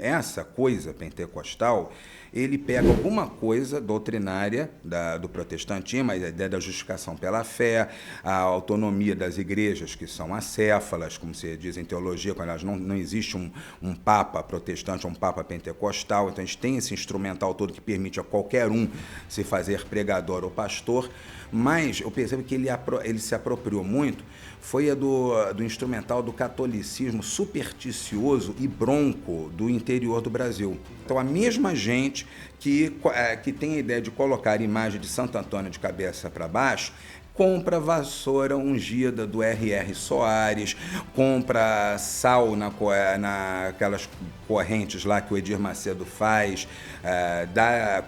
Essa coisa pentecostal, ele pega alguma coisa doutrinária do protestantismo, a ideia da justificação pela fé, a autonomia das igrejas, que são acéfalas, como se diz em teologia, quando elas não existe um papa protestante ou um papa pentecostal, então a gente tem esse instrumental todo que permite a qualquer um se fazer pregador ou pastor, mas eu percebo que ele se apropriou muito, foi do instrumental do catolicismo supersticioso e bronco do interior do Brasil. Então, a mesma gente que tem a ideia de colocar a imagem de Santo Antônio de cabeça para baixo, compra vassoura ungida do R.R. Soares, compra sal naquelas correntes lá que o Edir Macedo faz,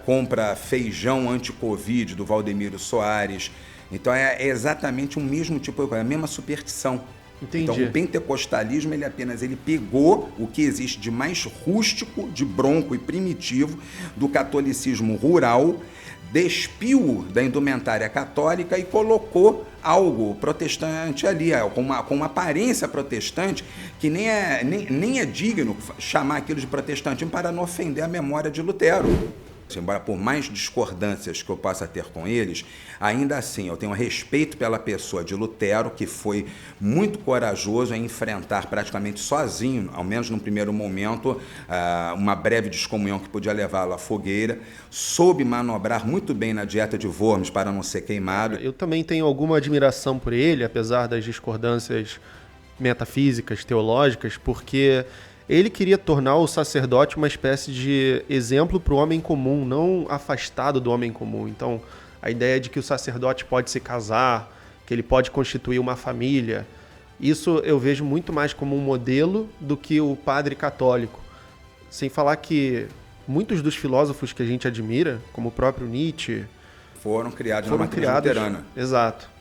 compra feijão anti-Covid do Valdemiro Soares. Então é exatamente o mesmo tipo de coisa, a mesma superstição. Entendi. Então o pentecostalismo ele pegou o que existe de mais rústico, de bronco e primitivo do catolicismo rural, despiu da indumentária católica e colocou algo protestante ali, com uma aparência protestante que nem é digno chamar aquilo de protestantismo para não ofender a memória de Lutero. Embora por mais discordâncias que eu possa ter com eles, ainda assim eu tenho respeito pela pessoa de Lutero, que foi muito corajoso em enfrentar praticamente sozinho, ao menos no primeiro momento, uma breve descomunhão que podia levá-lo à fogueira, soube manobrar muito bem na dieta de Worms para não ser queimado. Eu também tenho alguma admiração por ele, apesar das discordâncias metafísicas, teológicas, porque ele queria tornar o sacerdote uma espécie de exemplo para o homem comum, não afastado do homem comum. Então, a ideia de que o sacerdote pode se casar, que ele pode constituir uma família, isso eu vejo muito mais como um modelo do que o padre católico. Sem falar que muitos dos filósofos que a gente admira, como o próprio Nietzsche, foram criados na matriz luterana. Exato.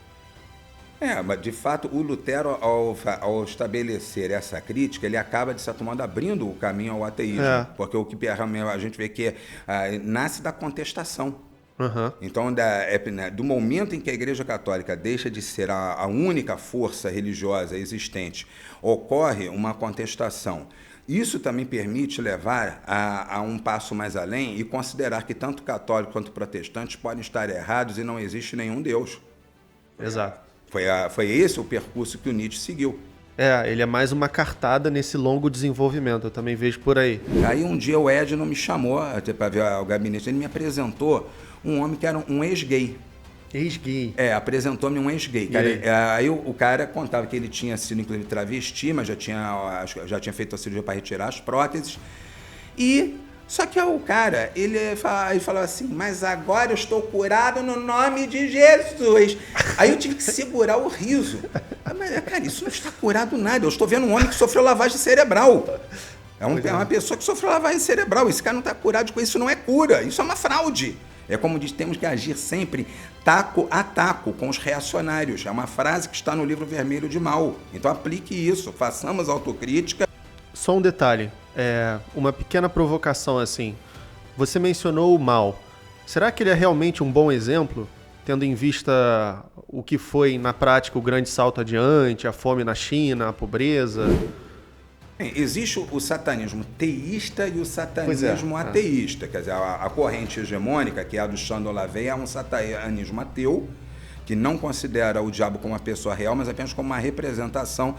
Mas de fato o Lutero, ao estabelecer essa crítica, ele acaba, de certo modo, abrindo o caminho ao ateísmo. Porque o que a gente vê que nasce da contestação. Uhum. Então, do momento em que a Igreja Católica deixa de ser a única força religiosa existente, ocorre uma contestação. Isso também permite levar a um passo mais além e considerar que tanto católicos quanto protestantes podem estar errados e não existe nenhum Deus. Exato. Foi esse o percurso que o Nietzsche seguiu. Ele é mais uma cartada nesse longo desenvolvimento, eu também vejo por aí. Aí um dia o Edno me chamou para ver o gabinete, ele me apresentou um homem que era um ex-gay. Ex-gay? Apresentou-me um ex-gay. Aí o cara contava que ele tinha sido, inclusive, travesti, mas já tinha feito a cirurgia para retirar as próteses. Só que o cara, ele falou assim, mas agora eu estou curado no nome de Jesus. Aí eu tive que segurar o riso. Mas, cara, isso não está curado nada. Eu estou vendo um homem que sofreu lavagem cerebral. É uma pessoa que sofreu lavagem cerebral. Esse cara não está curado com isso, não é cura. Isso é uma fraude. É como diz, temos que agir sempre taco a taco com os reacionários. É uma frase que está no livro vermelho de Mao. Então aplique isso, façamos autocrítica. Só um detalhe. Uma pequena provocação assim. Você mencionou o Mao. Será que ele é realmente um bom exemplo, tendo em vista o que foi na prática o grande salto adiante, a fome na China, a pobreza? Existe o satanismo teísta e o satanismo ateísta. Quer dizer, a corrente hegemônica, que é a do Chandon LaVey, é um satanismo ateu, que não considera o diabo como uma pessoa real, mas apenas como uma representação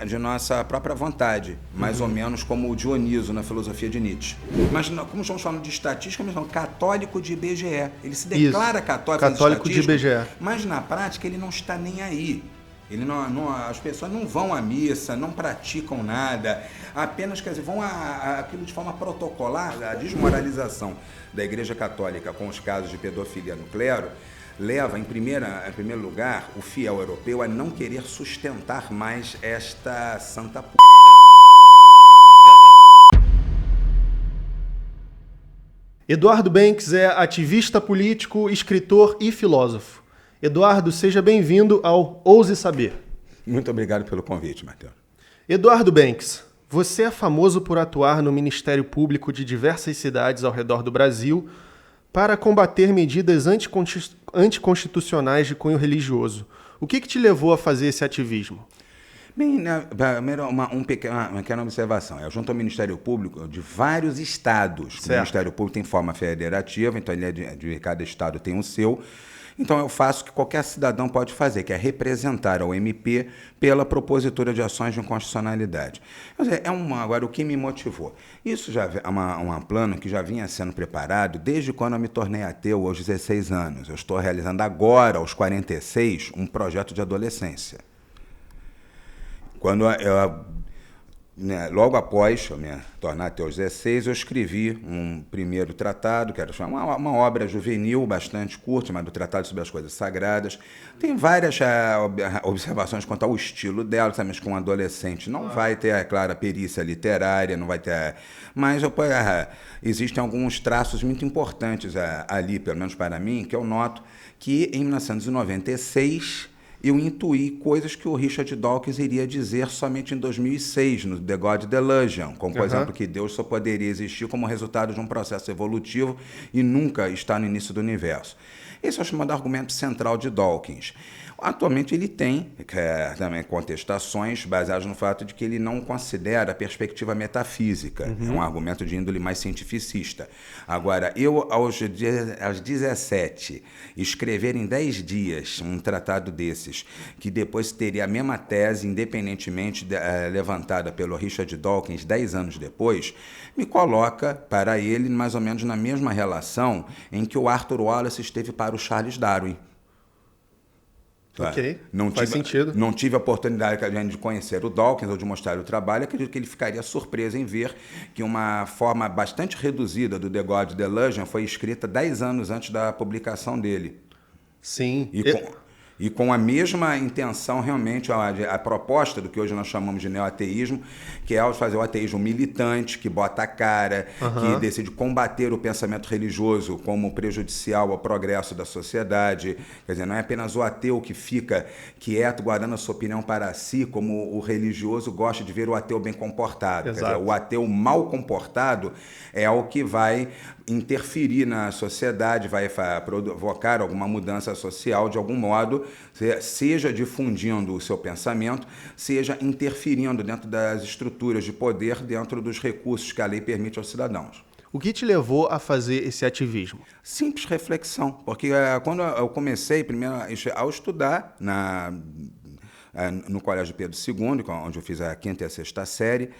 de nossa própria vontade, mais ou menos como o Dioniso na filosofia de Nietzsche. Mas como estamos falando de estatística, mesmo católico de IBGE. Ele se declara católico de IBGE. Mas na prática ele não está nem aí. As pessoas não vão à missa, não praticam nada, apenas, quer dizer, vão aquilo de forma protocolar. A desmoralização da Igreja Católica com os casos de pedofilia no clero leva, em primeiro lugar, o fiel europeu a não querer sustentar mais esta santa p***. Eduardo Banks é ativista político, escritor e filósofo. Eduardo, seja bem-vindo ao Ouse Saber. Muito obrigado pelo convite, Matheus. Eduardo Banks, você é famoso por atuar no Ministério Público de diversas cidades ao redor do Brasil para combater medidas anticonstitucionais de cunho religioso. O que te levou a fazer esse ativismo? Bem, primeiro, uma pequena observação. Eu junto ao Ministério Público de vários estados. Certo. O Ministério Público tem forma federativa, então ele é de cada estado tem o seu. Então eu faço o que qualquer cidadão pode fazer, que é representar ao MP pela propositura de ações de inconstitucionalidade. Quer dizer, agora, o que me motivou? Isso já é um plano que já vinha sendo preparado desde quando eu me tornei ateu, aos 16 anos. Eu estou realizando agora, aos 46, um projeto de adolescência. Quando logo após eu me tornar até aos 16, eu escrevi um primeiro tratado, que era uma obra juvenil, bastante curta, chamado Tratado sobre as Coisas Sagradas. Tem várias observações quanto ao estilo dela, mas com um adolescente não vai ter, é claro, a perícia literária, não vai ter... Mas existem alguns traços muito importantes ali, pelo menos para mim, que eu noto que em 1996... eu intuí coisas que o Richard Dawkins iria dizer somente em 2006, no The God Delusion, como, por exemplo, que Deus só poderia existir como resultado de um processo evolutivo e nunca está no início do universo. Esse é o chamado argumento central de Dawkins. Atualmente ele tem também contestações baseadas no fato de que ele não considera a perspectiva metafísica. É um argumento de índole mais cientificista. Agora, eu, aos 17, escrever em 10 dias um tratado desses, que depois teria a mesma tese, independentemente levantada pelo Richard Dawkins 10 anos depois, me coloca para ele mais ou menos na mesma relação em que o Arthur Wallace esteve para o Charles Darwin. Ok, faz sentido. Não tive a oportunidade de conhecer o Dawkins ou de mostrar o trabalho. Acredito que ele ficaria surpreso em ver que uma forma bastante reduzida do The God Delusion foi escrita 10 anos antes da publicação dele. Sim. E com a mesma intenção, realmente, a proposta do que hoje nós chamamos de neoateísmo, que é fazer o ateísmo militante, que bota a cara, que decide combater o pensamento religioso como prejudicial ao progresso da sociedade. Quer dizer, não é apenas o ateu que fica quieto, guardando a sua opinião para si, como o religioso gosta de ver o ateu bem comportado. Quer dizer, o ateu mal comportado é o que vai interferir na sociedade, vai provocar alguma mudança social de algum modo, seja difundindo o seu pensamento, seja interferindo dentro das estruturas de poder, dentro dos recursos que a lei permite aos cidadãos. O que te levou a fazer esse ativismo? Simples reflexão, porque quando eu comecei primeiro a estudar no Colégio Pedro II, onde eu fiz a 5ª e a 6ª série,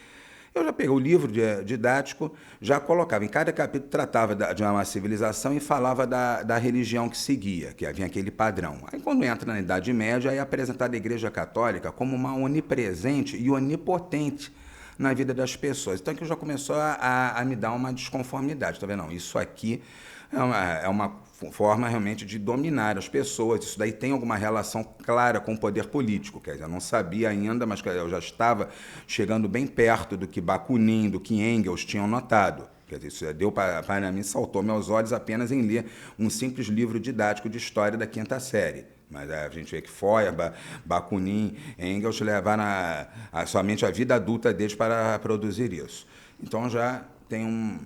eu já peguei o livro didático, já colocava, em cada capítulo tratava de uma civilização e falava da religião que seguia, que havia aquele padrão. Aí quando entra na Idade Média, é apresentada a Igreja Católica como uma onipresente e onipotente na vida das pessoas. Então que já começou a me dar uma desconformidade. Tá vendo? Não, isso aqui é uma forma realmente de dominar as pessoas. Isso daí tem alguma relação clara com o poder político. Quer dizer, eu não sabia ainda, mas eu já estava chegando bem perto do que Bakunin, do que Engels tinham notado. Quer dizer, isso deu para mim, saltou meus olhos apenas em ler um simples livro didático de história da 5ª série. Mas a gente vê que Feuerbach, Bakunin, Engels levaram somente a vida adulta deles para produzir isso. Então já tem um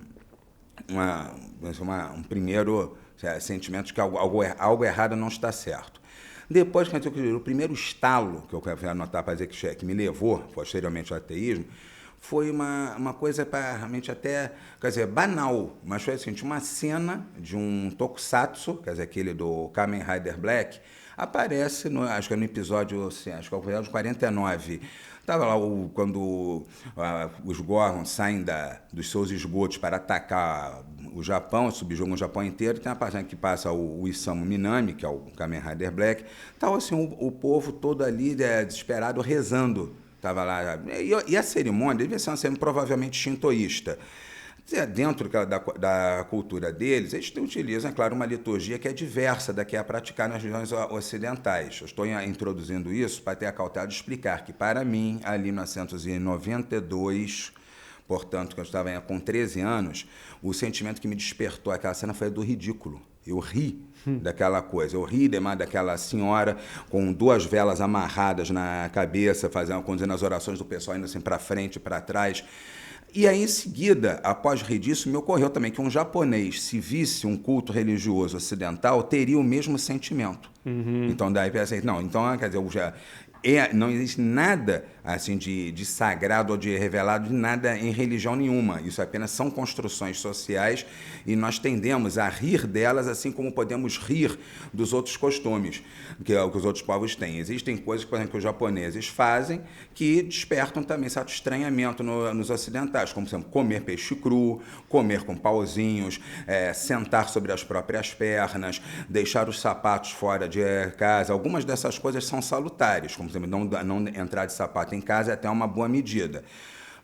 primeiro sentimento de que algo errado não está certo. Depois, o primeiro estalo que eu quero anotar para dizer que me levou posteriormente ao ateísmo foi uma coisa realmente até, quer dizer, banal, mas foi assim, uma cena de um tokusatsu, quer dizer, aquele do Kamen Rider Black, aparece, acho que é no episódio, assim, acho que é o episódio 49. Estava lá quando os Gorons saem dos seus esgotos para atacar o Japão, subjugam o Japão inteiro. Tem uma página que passa o Isamu Minami, que é o Kamen Rider Black. Estava assim, o povo todo ali desesperado, rezando. Estava lá. E a cerimônia devia ser uma cerimônia provavelmente shintoísta. Dentro da cultura deles, eles utilizam, é claro, uma liturgia que é diversa da que é praticada nas regiões ocidentais. Eu estou introduzindo isso para ter a cautela de explicar que, para mim, ali em 1992, portanto, que eu estava com 13 anos, o sentimento que me despertou aquela cena foi do ridículo. Eu ri daquela coisa, eu ri daquela senhora com 2 velas amarradas na cabeça, conduzindo as orações do pessoal indo assim para frente e para trás. E aí, em seguida, após rir disso, me ocorreu também que um japonês, se visse um culto religioso ocidental, teria o mesmo sentimento. Então, daí pensei, não, então, quer dizer, Não existe nada assim de sagrado ou de revelado, de nada em religião nenhuma. Isso apenas são construções sociais e nós tendemos a rir delas, assim como podemos rir dos outros costumes que os outros povos têm. Existem coisas, por exemplo, que os japoneses fazem que despertam também certo estranhamento nos ocidentais, como, por exemplo, comer peixe cru, comer com pauzinhos, sentar sobre as próprias pernas, deixar os sapatos fora de casa. Algumas dessas coisas são salutares, como, por exemplo, não entrar de sapato em casa é até uma boa medida.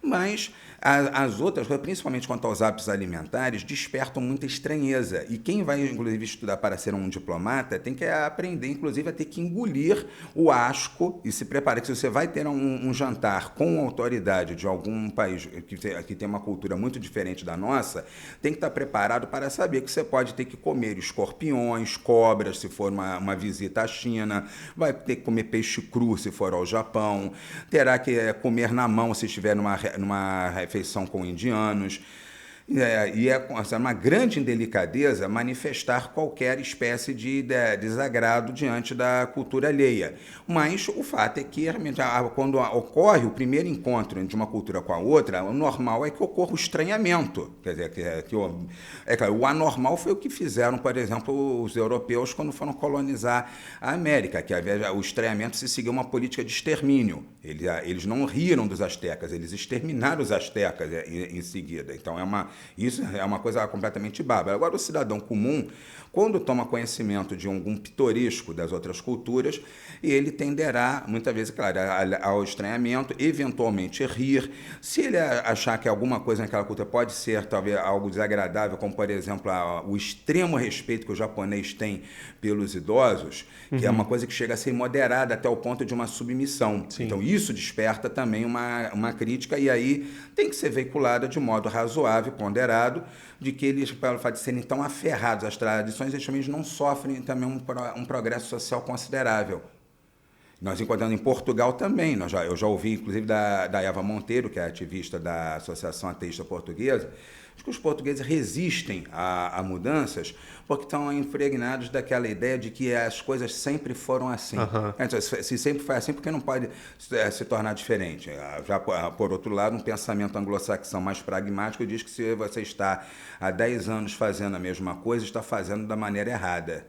Mas as outras coisas, principalmente quanto aos hábitos alimentares, despertam muita estranheza. E quem vai, inclusive, estudar para ser um diplomata tem que aprender, inclusive, a ter que engolir o asco e se preparar. Que se você vai ter um jantar com autoridade de algum país que tem uma cultura muito diferente da nossa, tem que estar preparado para saber que você pode ter que comer escorpiões, cobras, se for uma visita à China, vai ter que comer peixe cru, se for ao Japão, terá que comer na mão se estiver numa refeição com indianos. E é uma grande indelicadeza manifestar qualquer espécie de desagrado diante da cultura alheia. Mas o fato é que, realmente, quando ocorre o primeiro encontro de uma cultura com a outra, o normal é que ocorra o estranhamento. Quer dizer, claro, o anormal foi o que fizeram, por exemplo, os europeus quando foram colonizar a América, que o estranhamento se seguiu uma política de extermínio. Eles não riram dos astecas, eles exterminaram os astecas em seguida. Então, isso é uma coisa completamente bárbara. Agora, o cidadão comum, quando toma conhecimento de algum pitoresco das outras culturas, ele tenderá, muitas vezes, claro, ao estranhamento, eventualmente rir. Se ele achar que alguma coisa naquela cultura pode ser, talvez, algo desagradável, como, por exemplo, o extremo respeito que o japonês tem pelos idosos, que é uma coisa que chega a ser moderada até o ponto de uma submissão. Sim. Então, isso desperta também uma crítica, e aí tem que ser veiculada de modo razoável, ponderado, de que eles, pelo fato de serem tão aferrados às tradições, eles também não sofrem também um progresso social considerável. Nós encontramos em Portugal também, eu já ouvi, inclusive, da Eva Monteiro, que é ativista da Associação Ateísta Portuguesa, que os portugueses resistem a mudanças porque estão impregnados daquela ideia de que as coisas sempre foram assim. Então, se sempre foi assim, por que não pode se tornar diferente? Já, por outro lado, um pensamento anglo-saxão mais pragmático diz que se você está há 10 anos fazendo a mesma coisa, está fazendo da maneira errada.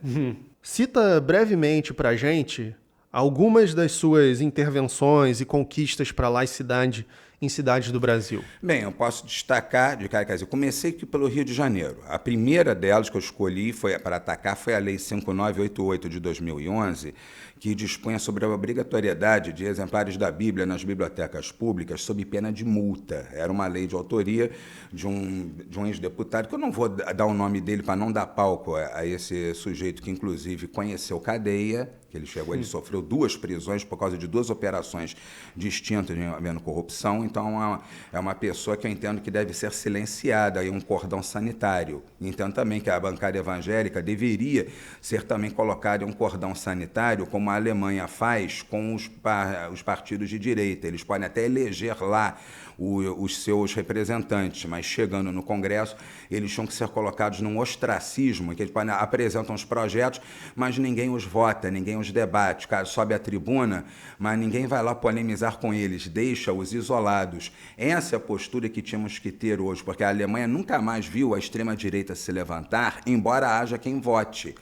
Cita brevemente para a gente algumas das suas intervenções e conquistas para a laicidade em cidades do Brasil. Bem, eu posso destacar, quer dizer, comecei aqui pelo Rio de Janeiro. A primeira delas que eu escolhi para atacar foi a Lei 5988 de 2011, que dispunha sobre a obrigatoriedade de exemplares da Bíblia nas bibliotecas públicas sob pena de multa. Era uma lei de autoria de um ex-deputado, que eu não vou dar o nome dele para não dar palco a esse sujeito que, inclusive, conheceu cadeia, que ele sofreu 2 prisões por causa de 2 operações distintas havendo corrupção. Então, é uma pessoa que eu entendo que deve ser silenciada, aí um cordão sanitário. Entendo também que a bancada evangélica deveria ser também colocada em um cordão sanitário, como a Alemanha faz com os partidos de direita. Eles podem até eleger lá os seus representantes, mas chegando no Congresso, eles tinham que ser colocados num ostracismo, que eles apresentam os projetos, mas ninguém os vota, ninguém os debate. O cara sobe à tribuna, mas ninguém vai lá polemizar com eles, deixa-os isolados. Essa é a postura que tínhamos que ter hoje, porque a Alemanha nunca mais viu a extrema-direita se levantar, embora haja quem vote.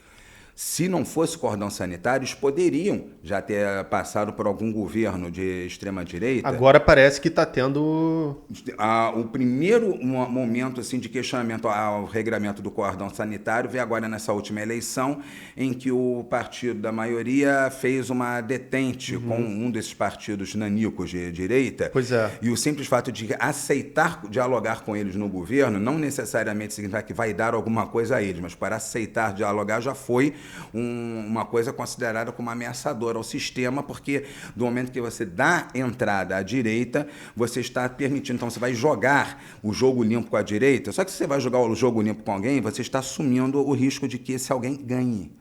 Se não fosse cordão sanitário, eles poderiam já ter passado por algum governo de extrema-direita. Agora parece que está tendo... O primeiro momento assim, de questionamento ao regramento do cordão sanitário veio agora nessa última eleição, em que o partido da maioria fez uma detente com um desses partidos nanicos de direita. Pois é. E o simples fato de aceitar dialogar com eles no governo não necessariamente significa que vai dar alguma coisa a eles, mas para aceitar dialogar já foi uma coisa considerada como ameaçadora ao sistema, porque do momento que você dá entrada à direita, você está permitindo, então você vai jogar o jogo limpo com a direita, só que se você vai jogar o jogo limpo com alguém, você está assumindo o risco de que esse alguém ganhe.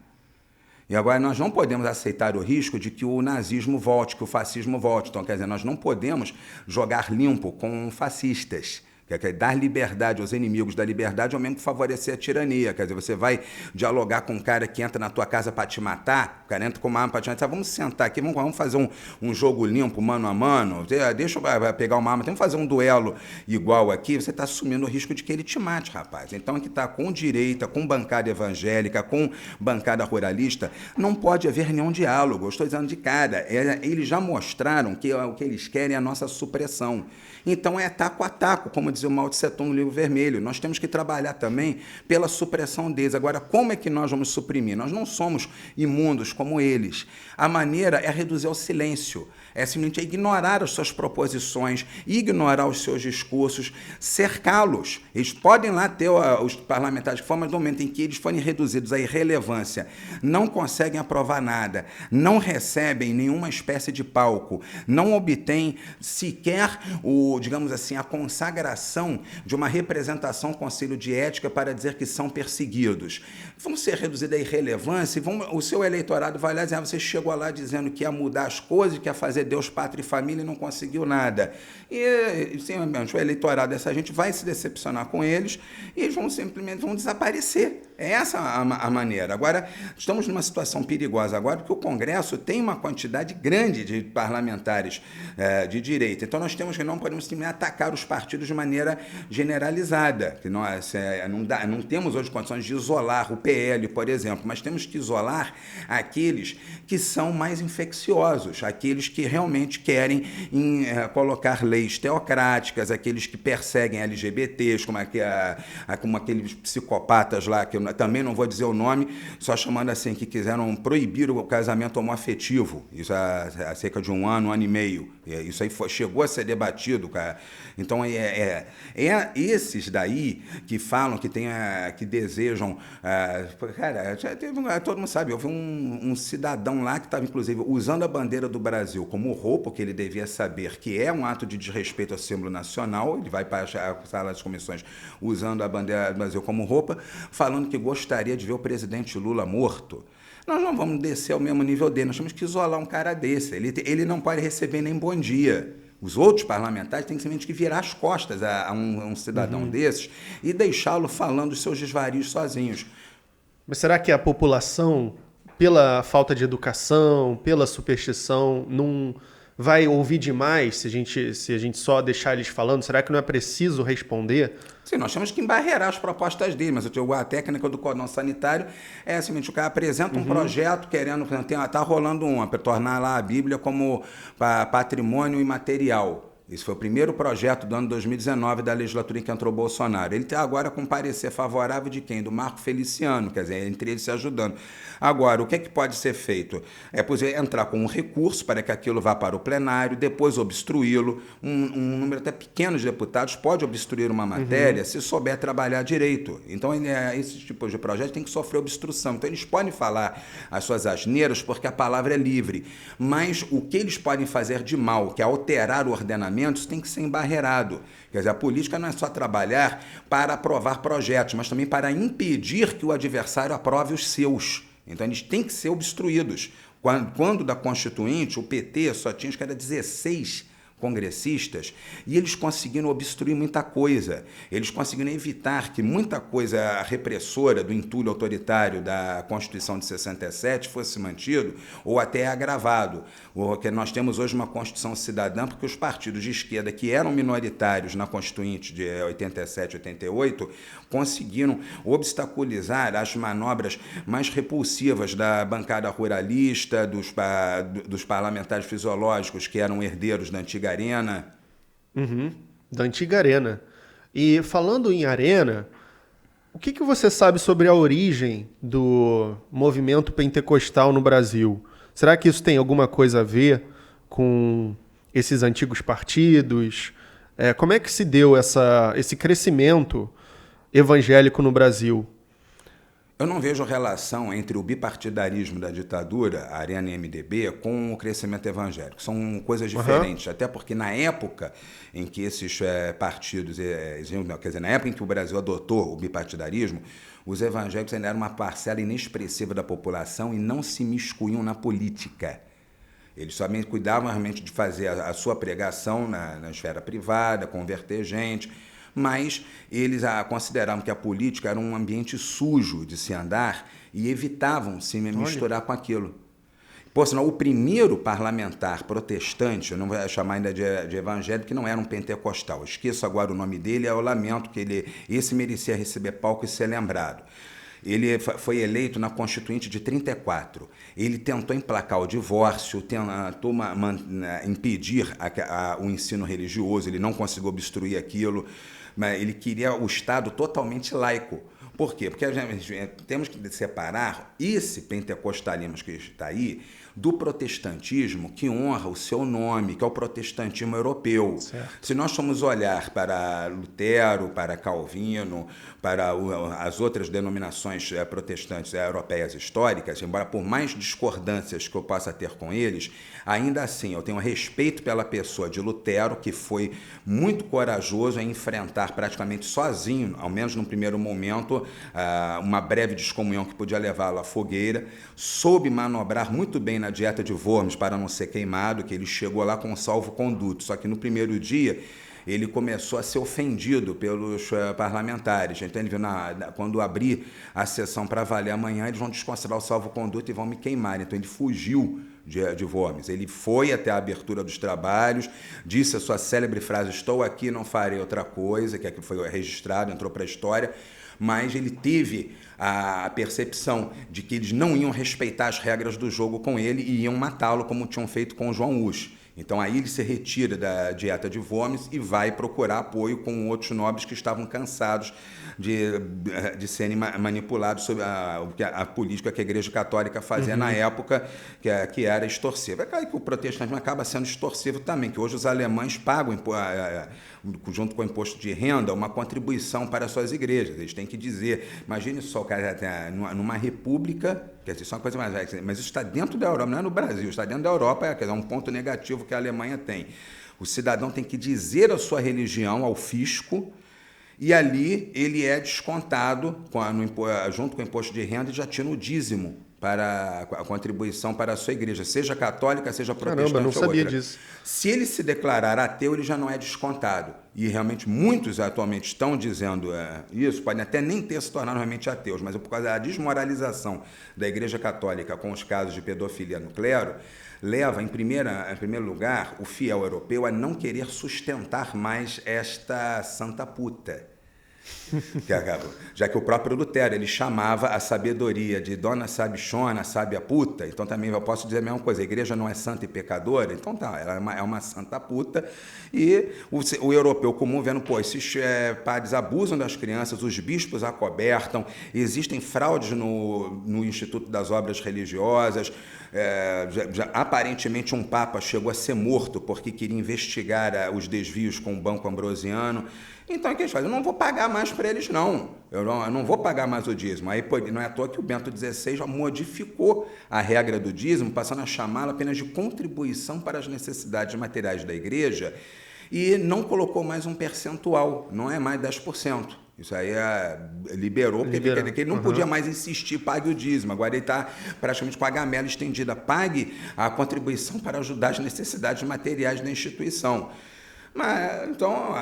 E agora nós não podemos aceitar o risco de que o nazismo volte, que o fascismo volte. Então, quer dizer, nós não podemos jogar limpo com fascistas. Quer dar liberdade aos inimigos da liberdade, ao mesmo que favorecer a tirania. Quer dizer, você vai dialogar com um cara que entra na tua casa para te matar, o cara entra com uma arma para te matar, vamos sentar aqui, vamos fazer um jogo limpo, mano a mano, deixa eu pegar uma arma, vamos fazer um duelo igual aqui, você está assumindo o risco de que ele te mate, rapaz. Então, aqui está com direita, com bancada evangélica, com bancada ruralista, não pode haver nenhum diálogo. Eu estou dizendo de cara, eles já mostraram que o que eles querem é a nossa supressão. Então, é taco a taco, como dizia o Mao Tse Tung no Livro Vermelho. Nós temos que trabalhar também pela supressão deles. Agora, como é que nós vamos suprimir? Nós não somos imundos como eles. A maneira é reduzir ao silêncio. É simplesmente ignorar as suas proposições, ignorar os seus discursos, cercá-los. Eles podem lá ter os parlamentares que foram, mas no momento em que eles forem reduzidos à irrelevância, não conseguem aprovar nada, não recebem nenhuma espécie de palco, não obtêm sequer digamos assim, a consagração de uma representação ao Conselho de Ética para dizer que são perseguidos. Vão ser reduzidos à irrelevância e o seu eleitorado vai lá dizer, você chegou lá dizendo que ia mudar as coisas, que ia fazer Deus, pátria e família e não conseguiu nada. E simplesmente o eleitorado dessa gente vai se decepcionar com eles e eles simplesmente desaparecer. É essa a maneira. Agora, estamos numa situação perigosa agora, porque o Congresso tem uma quantidade grande de parlamentares de direita. Então, nós não podemos simplesmente atacar os partidos de maneira generalizada. Que nós não temos hoje condições de isolar o PL, por exemplo, mas temos que isolar aqueles que são mais infecciosos, aqueles que realmente querem colocar leis teocráticas, aqueles que perseguem LGBTs, como aqueles psicopatas lá, que eu também não vou dizer o nome, só chamando assim, que quiseram proibir o casamento homoafetivo, isso há cerca de um ano e meio. Isso aí chegou a ser debatido, cara. Então, esses daí que falam, que desejam... cara, todo mundo sabe, houve um cidadão lá que estava, inclusive, usando a bandeira do Brasil como roupa, que ele devia saber que é um ato de desrespeito ao símbolo nacional, ele vai para a sala das comissões usando a bandeira do Brasil como roupa, falando que gostaria de ver o presidente Lula morto. Nós não vamos descer ao mesmo nível dele, nós temos que isolar um cara desse. Ele não pode receber nem bom dia. Os outros parlamentares têm simplesmente que virar as costas a um cidadão desses e deixá-lo falando os seus desvarios sozinhos. Mas será que a população, pela falta de educação, pela superstição, não vai ouvir demais se a gente só deixar eles falando? Será que não é preciso responder? Sim, nós temos que embarrear as propostas dele, mas a técnica do cordão sanitário é simplesmente o cara apresenta um projeto querendo, está rolando para tornar lá a Bíblia como patrimônio imaterial. Esse foi o primeiro projeto do ano 2019 da legislatura em que entrou o Bolsonaro. Ele está agora com parecer favorável de quem? Do Marco Feliciano, quer dizer, entre eles se ajudando. Agora, o que é que pode ser feito? É poder entrar com um recurso para que aquilo vá para o plenário, depois obstruí-lo. Um número até pequeno de deputados pode obstruir uma matéria se souber trabalhar direito. Então, esses tipos de projetos têm que sofrer obstrução. Então, eles podem falar as suas asneiras porque a palavra é livre. Mas o que eles podem fazer de mal, que é alterar o ordenamento, isso tem que ser embarreirado. Quer dizer, a política não é só trabalhar para aprovar projetos, mas também para impedir que o adversário aprove os seus. Então, eles têm que ser obstruídos. Quando da Constituinte, o PT só tinha, acho que era 16 congressistas, e eles conseguiram obstruir muita coisa. Eles conseguiram evitar que muita coisa repressora do entulho autoritário da Constituição de 67 fosse mantido ou até agravado. Porque nós temos hoje uma Constituição cidadã, porque os partidos de esquerda, que eram minoritários na Constituinte de 87, 88, conseguiram obstaculizar as manobras mais repulsivas da bancada ruralista, dos parlamentares fisiológicos, que eram herdeiros da antiga Arena. Da antiga Arena. E falando em Arena, o que você sabe sobre a origem do movimento pentecostal no Brasil? Será que isso tem alguma coisa a ver com esses antigos partidos? Como é que se deu esse crescimento evangélico no Brasil? Eu não vejo relação entre o bipartidarismo da ditadura, a Arena e MDB, com o crescimento evangélico. São coisas diferentes, até porque na época em que esses partidos, quer dizer, na época em que o Brasil adotou o bipartidarismo, os evangélicos ainda eram uma parcela inexpressiva da população e não se miscuíam na política. Eles somente cuidavam realmente de fazer a sua pregação na esfera privada, converter gente, mas eles consideravam que a política era um ambiente sujo de se andar e evitavam se misturar com aquilo. Por sinal, o primeiro parlamentar protestante, eu não vou chamar ainda de evangélico, que não era um pentecostal, eu esqueço agora o nome dele, eu lamento que esse merecia receber palco e ser lembrado. Ele foi eleito na Constituinte de 34. Ele tentou emplacar o divórcio, tentou impedir o ensino religioso, ele não conseguiu obstruir aquilo, mas ele queria o Estado totalmente laico. Por quê? Porque temos que separar esse pentecostalismo que está aí do protestantismo que honra o seu nome, que é o protestantismo europeu. Certo. Se nós formos olhar para Lutero, para Calvino, para as outras denominações protestantes europeias históricas, embora por mais discordâncias que eu possa ter com eles, ainda assim eu tenho respeito pela pessoa de Lutero, que foi muito corajoso em enfrentar praticamente sozinho, ao menos no primeiro momento, uma breve descomunhão que podia levá-lo à fogueira, soube manobrar muito bem na dieta de Worms para não ser queimado, que ele chegou lá com um salvo-conduto, só que no primeiro dia ele começou a ser ofendido pelos parlamentares. Então ele viu, quando abrir a sessão para valer amanhã, eles vão desconsiderar o salvo-conduto e vão me queimar. Então ele fugiu de Worms. Ele foi até a abertura dos trabalhos, disse a sua célebre frase: "Estou aqui, não farei outra coisa", que foi registrado, entrou para a história, mas ele teve a percepção de que eles não iam respeitar as regras do jogo com ele e iam matá-lo, como tinham feito com João Hus. Então aí ele se retira da dieta de Worms e vai procurar apoio com outros nobres que estavam cansados de serem manipulados sobre a política que a Igreja Católica fazia na época, que era extorsiva. É claro que o protestantismo acaba sendo extorsivo também, que hoje os alemães pagam, junto com o imposto de renda, uma contribuição para as suas igrejas. Eles têm que dizer, imagine só, o cara numa república, quer dizer, isso é uma coisa mais velha, mas isso está dentro da Europa, não é no Brasil, está dentro da Europa, quer dizer, é um ponto negativo que a Alemanha tem. O cidadão tem que dizer a sua religião ao fisco, e ali ele é descontado junto com o imposto de renda e já tira o dízimo para a contribuição para a sua igreja, seja católica, seja protestante. Caramba, não sabia disso. Se ele se declarar ateu, ele já não é descontado. E realmente muitos atualmente estão dizendo isso, podem até nem ter se tornado realmente ateus, mas por causa da desmoralização da Igreja Católica com os casos de pedofilia no clero, leva, em primeiro lugar, o fiel europeu a não querer sustentar mais esta santa puta. Já que o próprio Lutero, ele chamava a sabedoria de dona sabichona, sábia puta, então também eu posso dizer a mesma coisa, a igreja não é santa e pecadora, então tá, ela é uma santa puta, e o europeu comum vendo, pô, esses padres abusam das crianças, os bispos acobertam, existem fraudes no Instituto das Obras Religiosas, aparentemente um papa chegou a ser morto porque queria investigar os desvios com o Banco Ambrosiano. Então, o que eles fazem? Eu não vou pagar mais para eles, não. Eu não vou pagar mais o dízimo. Aí não é à toa que o Bento XVI já modificou a regra do dízimo, passando a chamá-la apenas de contribuição para as necessidades materiais da igreja, e não colocou mais um percentual, não é mais 10%. Isso aí liberou, porque ele não podia mais insistir, pague o dízimo. Agora ele está praticamente com a gamela estendida, pague a contribuição para ajudar as necessidades materiais da instituição. Mas, então,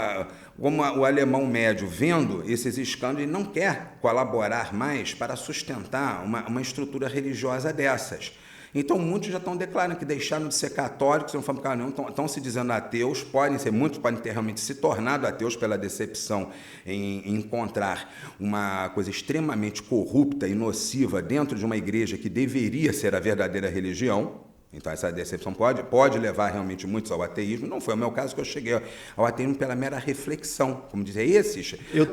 como o alemão médio, vendo esses escândalos, ele não quer colaborar mais para sustentar uma estrutura religiosa dessas. Então, muitos já estão declarando que deixaram de ser católicos, estão se dizendo ateus, muitos podem ter realmente se tornado ateus pela decepção em encontrar uma coisa extremamente corrupta e nociva dentro de uma igreja que deveria ser a verdadeira religião. Então, essa decepção pode levar realmente muitos ao ateísmo. Não foi o meu caso, que eu cheguei ao ateísmo pela mera reflexão. Como dizer,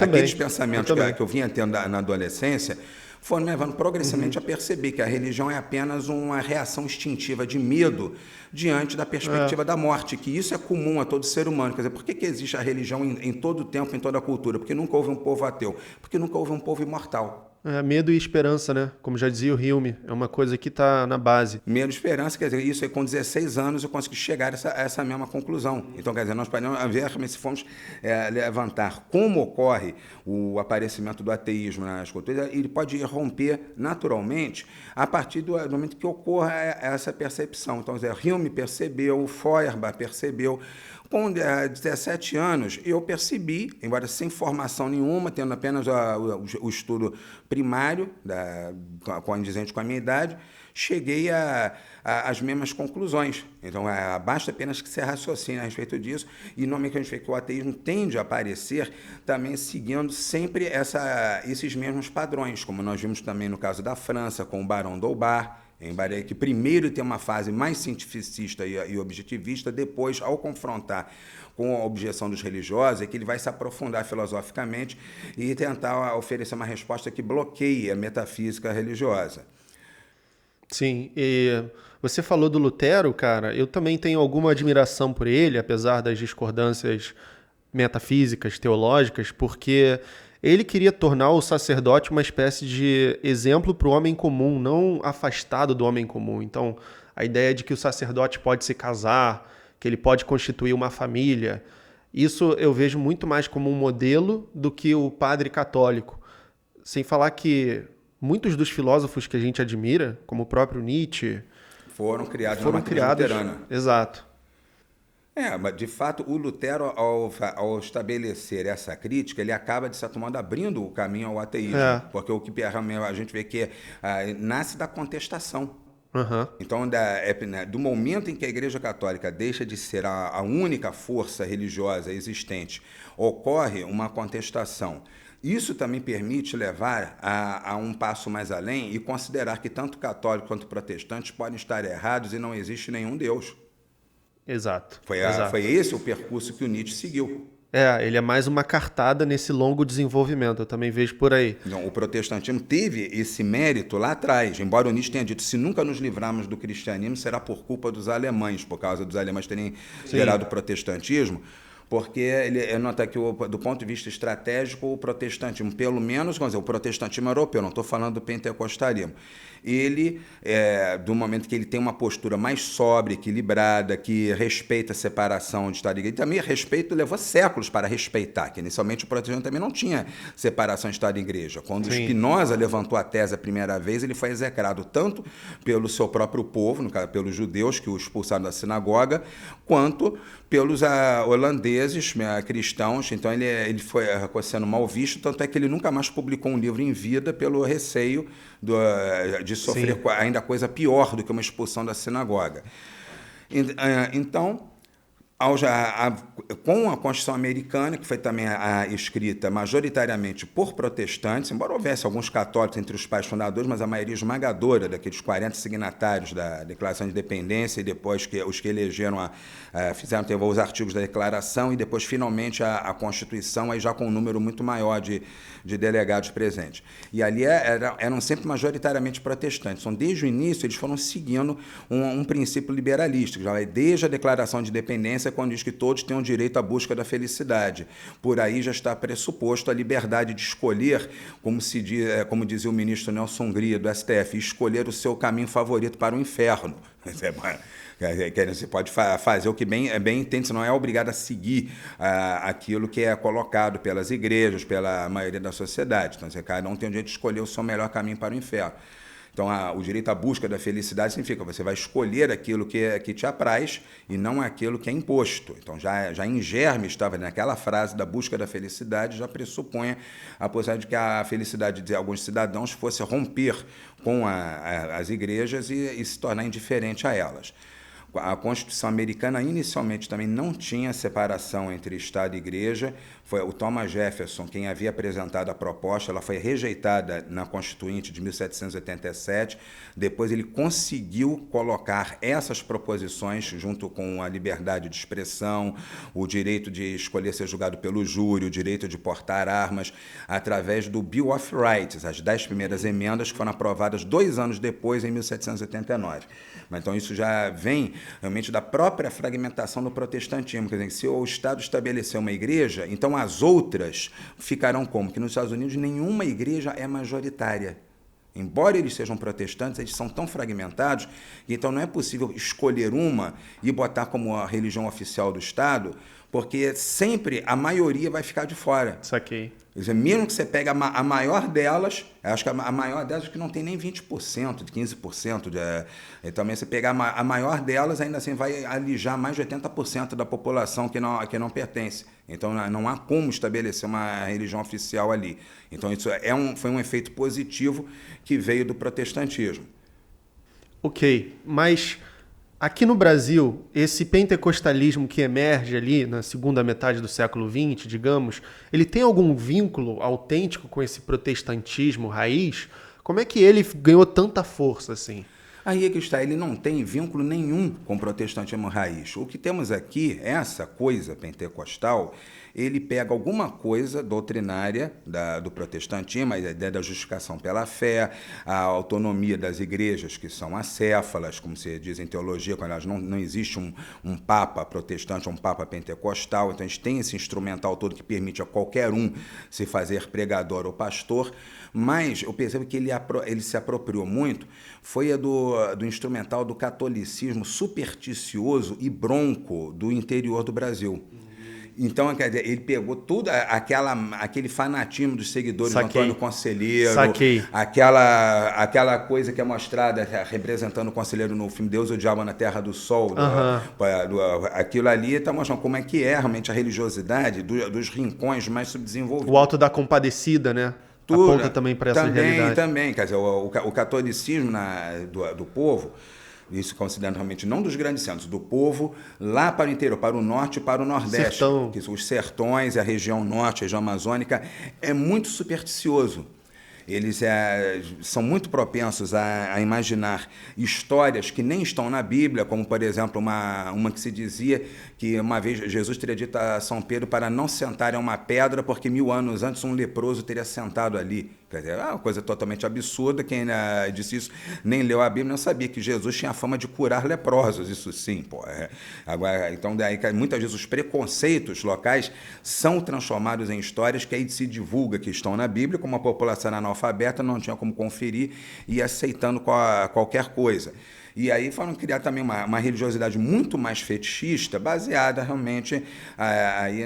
aqueles pensamentos que eu vinha tendo na adolescência, foram me levando progressivamente a perceber que a religião é apenas uma reação instintiva de medo diante da perspectiva da morte, que isso é comum a todo ser humano. Quer dizer, por que existe a religião em todo o tempo, em toda a cultura? Porque nunca houve um povo ateu. Porque nunca houve um povo imortal. Medo e esperança, né? Como já dizia o Hilme, é uma coisa que está na base. Medo e esperança, quer dizer, isso aí com 16 anos eu consegui chegar a essa mesma conclusão. Então, quer dizer, nós podemos ver, se formos levantar como ocorre o aparecimento do ateísmo nas culturas, ele pode romper naturalmente a partir do momento que ocorra essa percepção. Então, Hilme percebeu, Feuerbach percebeu, Com 17 anos, eu percebi, embora sem formação nenhuma, tendo apenas o estudo primário, condizente com a minha idade, cheguei às mesmas conclusões. Então, basta apenas que você raciocine a respeito disso, e normalmente a gente vê que o ateísmo tende a aparecer também seguindo sempre esses mesmos padrões, como nós vimos também no caso da França, com o Barão d'Holbach, que primeiro tem uma fase mais cientificista e objetivista, depois, ao confrontar com a objeção dos religiosos, é que ele vai se aprofundar filosoficamente e tentar oferecer uma resposta que bloqueie a metafísica religiosa. Sim, e você falou do Lutero, cara, eu também tenho alguma admiração por ele, apesar das discordâncias metafísicas, teológicas, porque ele queria tornar o sacerdote uma espécie de exemplo para o homem comum, não afastado do homem comum. Então, a ideia de que o sacerdote pode se casar, que ele pode constituir uma família, isso eu vejo muito mais como um modelo do que o padre católico. Sem falar que muitos dos filósofos que a gente admira, como o próprio Nietzsche, foram criados na matriz luterana. Exato. Mas de fato, o Lutero, ao estabelecer essa crítica, ele acaba, de certo modo, abrindo o caminho ao ateísmo. Porque o que a gente vê que nasce da contestação. Uhum. Então, do momento em que a Igreja Católica deixa de ser a única força religiosa existente, ocorre uma contestação. Isso também permite levar a um passo mais além e considerar que tanto católicos quanto protestantes podem estar errados e não existe nenhum Deus. Exato. Foi esse o percurso que o Nietzsche seguiu. Ele é mais uma cartada nesse longo desenvolvimento, eu também vejo por aí. Então, o protestantismo teve esse mérito lá atrás, embora o Nietzsche tenha dito, se nunca nos livrarmos do cristianismo, será por culpa dos alemães, por causa dos alemães terem gerado o protestantismo, porque ele nota que, do ponto de vista estratégico, o protestantismo, pelo menos, vamos dizer, o protestantismo europeu, não estou falando do pentecostalismo, ele, do momento que ele tem uma postura mais sóbria, equilibrada, que respeita a separação de Estado e Igreja, e também respeito levou séculos para respeitar, que inicialmente o protestantismo também não tinha separação de Estado e Igreja. Quando Spinoza levantou a tese a primeira vez, ele foi execrado tanto pelo seu próprio povo, no caso, pelos judeus que o expulsaram da sinagoga, quanto pelos holandeses cristãos. Então ele foi sendo mal visto, tanto é que ele nunca mais publicou um livro em vida pelo receio de sofrer ainda coisa pior do que uma expulsão da sinagoga. Então, com a Constituição Americana, que foi também escrita majoritariamente por protestantes, embora houvesse alguns católicos entre os pais fundadores, mas a maioria esmagadora daqueles 40 signatários da Declaração de Independência, e depois os que elegeram, fizeram os artigos da Declaração, e depois, finalmente, a Constituição, aí já com um número muito maior de delegados presentes. E ali eram sempre majoritariamente protestantes. Então, desde o início, eles foram seguindo um princípio liberalista, já desde a Declaração de Independência, quando diz que todos têm o direito à busca da felicidade. Por aí já está pressuposto a liberdade de escolher, como dizia o ministro Nelson Hungria, do STF, escolher o seu caminho favorito para o inferno. Você pode fazer o que bem entende, você não é obrigado a seguir aquilo que é colocado pelas igrejas, pela maioria da sociedade. Então, cada um tem o direito de escolher o seu melhor caminho para o inferno. Então, o direito à busca da felicidade significa que você vai escolher aquilo que te apraz e não aquilo que é imposto. Então, já em germe estava naquela frase da busca da felicidade, já pressupunha a possibilidade de que a felicidade de alguns cidadãos fosse romper com as igrejas e se tornar indiferente a elas. A Constituição Americana inicialmente também não tinha separação entre Estado e Igreja. Foi o Thomas Jefferson quem havia apresentado a proposta, ela foi rejeitada na Constituinte de 1787. Depois ele conseguiu colocar essas proposições junto com a liberdade de expressão, o direito de escolher ser julgado pelo júri, o direito de portar armas, através do Bill of Rights, as 10 primeiras emendas que foram aprovadas 2 anos depois, em 1789. Mas, então, isso já vem realmente da própria fragmentação do protestantismo. Quer dizer, se o Estado estabelecer uma igreja, então as outras ficarão como? Que nos Estados Unidos nenhuma igreja é majoritária. Embora eles sejam protestantes, eles são tão fragmentados que então não é possível escolher uma e botar como a religião oficial do Estado, porque sempre a maioria vai ficar de fora. Saquei. Quer dizer, mesmo que você pegue a maior delas, acho que a maior delas que não tem nem 20%, de 15%. Então, você pegar a maior delas, ainda assim vai alijar mais de 80% da população que não pertence. Então, não há como estabelecer uma religião oficial ali. Então, isso foi um efeito positivo que veio do protestantismo. Ok, mas aqui no Brasil, esse pentecostalismo que emerge ali na segunda metade do século XX, digamos, ele tem algum vínculo autêntico com esse protestantismo raiz? Como é que ele ganhou tanta força assim? Aí é que está, ele não tem vínculo nenhum com o protestantismo raiz. O que temos aqui, essa coisa pentecostal, ele pega alguma coisa doutrinária do protestantismo, a ideia da justificação pela fé, a autonomia das igrejas, que são acéfalas, como se diz em teologia, quando elas não existe um papa protestante ou um papa pentecostal. Então a gente tem esse instrumental todo que permite a qualquer um se fazer pregador ou pastor, mas eu percebo que ele se apropriou muito, foi do instrumental do catolicismo supersticioso e bronco do interior do Brasil. Então, quer dizer, ele pegou tudo aquele fanatismo dos seguidores do Antônio Conselheiro, aquela coisa que é mostrada representando o Conselheiro no filme Deus e o Diabo na Terra do Sol. Aquilo ali está mostrando como é que é realmente a religiosidade dos rincões mais subdesenvolvidos. O Alto da Compadecida, né? Aponta também para essa realidade. Também, quer dizer, o catolicismo do povo, isso considerando realmente não dos grandes centros, do povo lá para o interior, para o norte e para o nordeste, que são os sertões, a região norte, a região amazônica, é muito supersticioso. Eles são muito propensos a imaginar histórias que nem estão na Bíblia, como, por exemplo, uma que se dizia que uma vez Jesus teria dito a São Pedro para não sentar em uma pedra, porque 1000 anos antes um leproso teria sentado ali. Quer dizer, é uma coisa totalmente absurda. Quem disse isso nem leu a Bíblia, não sabia que Jesus tinha a fama de curar leprosos. Isso sim, pô. Agora, então, daí muitas vezes os preconceitos locais são transformados em histórias que aí se divulga que estão na Bíblia, como a população analfabeta não tinha como conferir e aceitando qualquer coisa. E aí foram criar também uma religiosidade muito mais fetichista, baseada realmente aí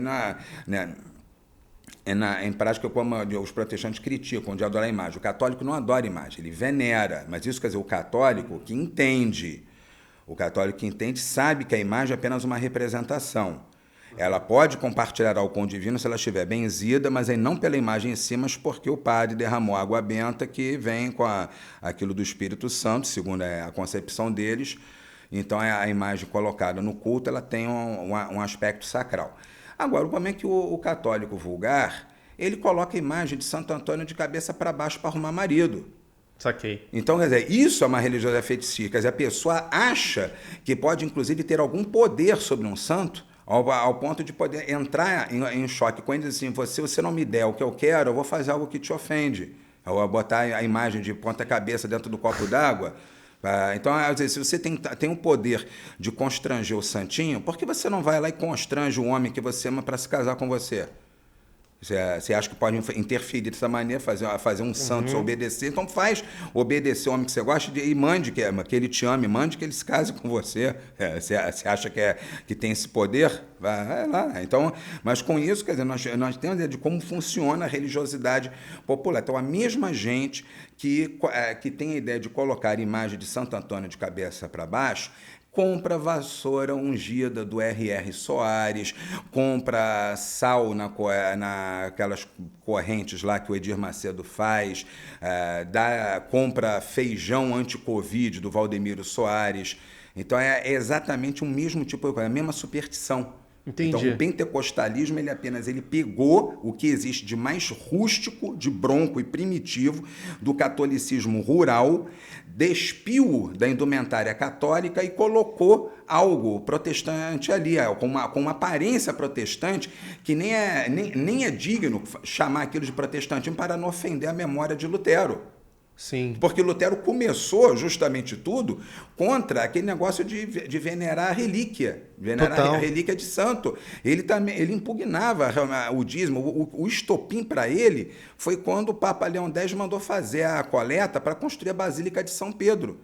em prática como os protestantes criticam, de adorar a imagem. O católico não adora a imagem, ele venera. Mas isso quer dizer, o católico que entende sabe que a imagem é apenas uma representação. Ela pode compartilhar algo com o divino se ela estiver benzida, mas aí não pela imagem em si, mas porque o padre derramou água benta que vem com aquilo do Espírito Santo, segundo a concepção deles. Então a imagem colocada no culto ela tem um aspecto sacral. Agora, o problema é que o católico vulgar, ele coloca a imagem de Santo Antônio de cabeça para baixo para arrumar marido. Saquei. Então, quer dizer, isso é uma religiosidade feticista. Quer dizer, a pessoa acha que pode, inclusive, ter algum poder sobre um santo, ao ponto de poder entrar em choque com ele e dizer assim, se você não me der o que eu quero, eu vou fazer algo que te ofende. Eu vou botar a imagem de ponta-cabeça dentro do copo d'água. Então, às vezes, se você tem o poder de constranger o santinho, por que você não vai lá e constrange o homem que você ama para se casar com você? Você acha que pode interferir dessa maneira, fazer um santo obedecer? Então faz obedecer o homem que você gosta e mande que ele te ame, mande que ele se case com você. Você acha que tem esse poder? Vai lá. Então, mas com isso, quer dizer, nós temos a ideia de como funciona a religiosidade popular. Então, a mesma gente que tem a ideia de colocar a imagem de Santo Antônio de cabeça para baixo, compra vassoura ungida do R.R. Soares, compra sal naquelas correntes lá que o Edir Macedo faz, compra feijão anti-Covid do Valdemiro Soares. Então é exatamente o mesmo tipo de coisa, a mesma superstição. Entendi. Então o pentecostalismo ele pegou o que existe de mais rústico, de bronco e primitivo do catolicismo rural, despiu da indumentária católica e colocou algo protestante ali, com uma aparência protestante que nem é digno chamar aquilo de protestantismo para não ofender a memória de Lutero. Sim. Porque Lutero começou justamente tudo contra aquele negócio de venerar a relíquia, a relíquia de santo. Ele impugnava o dízimo. O estopim para ele foi quando o Papa Leão X mandou fazer a coleta para construir a Basílica de São Pedro.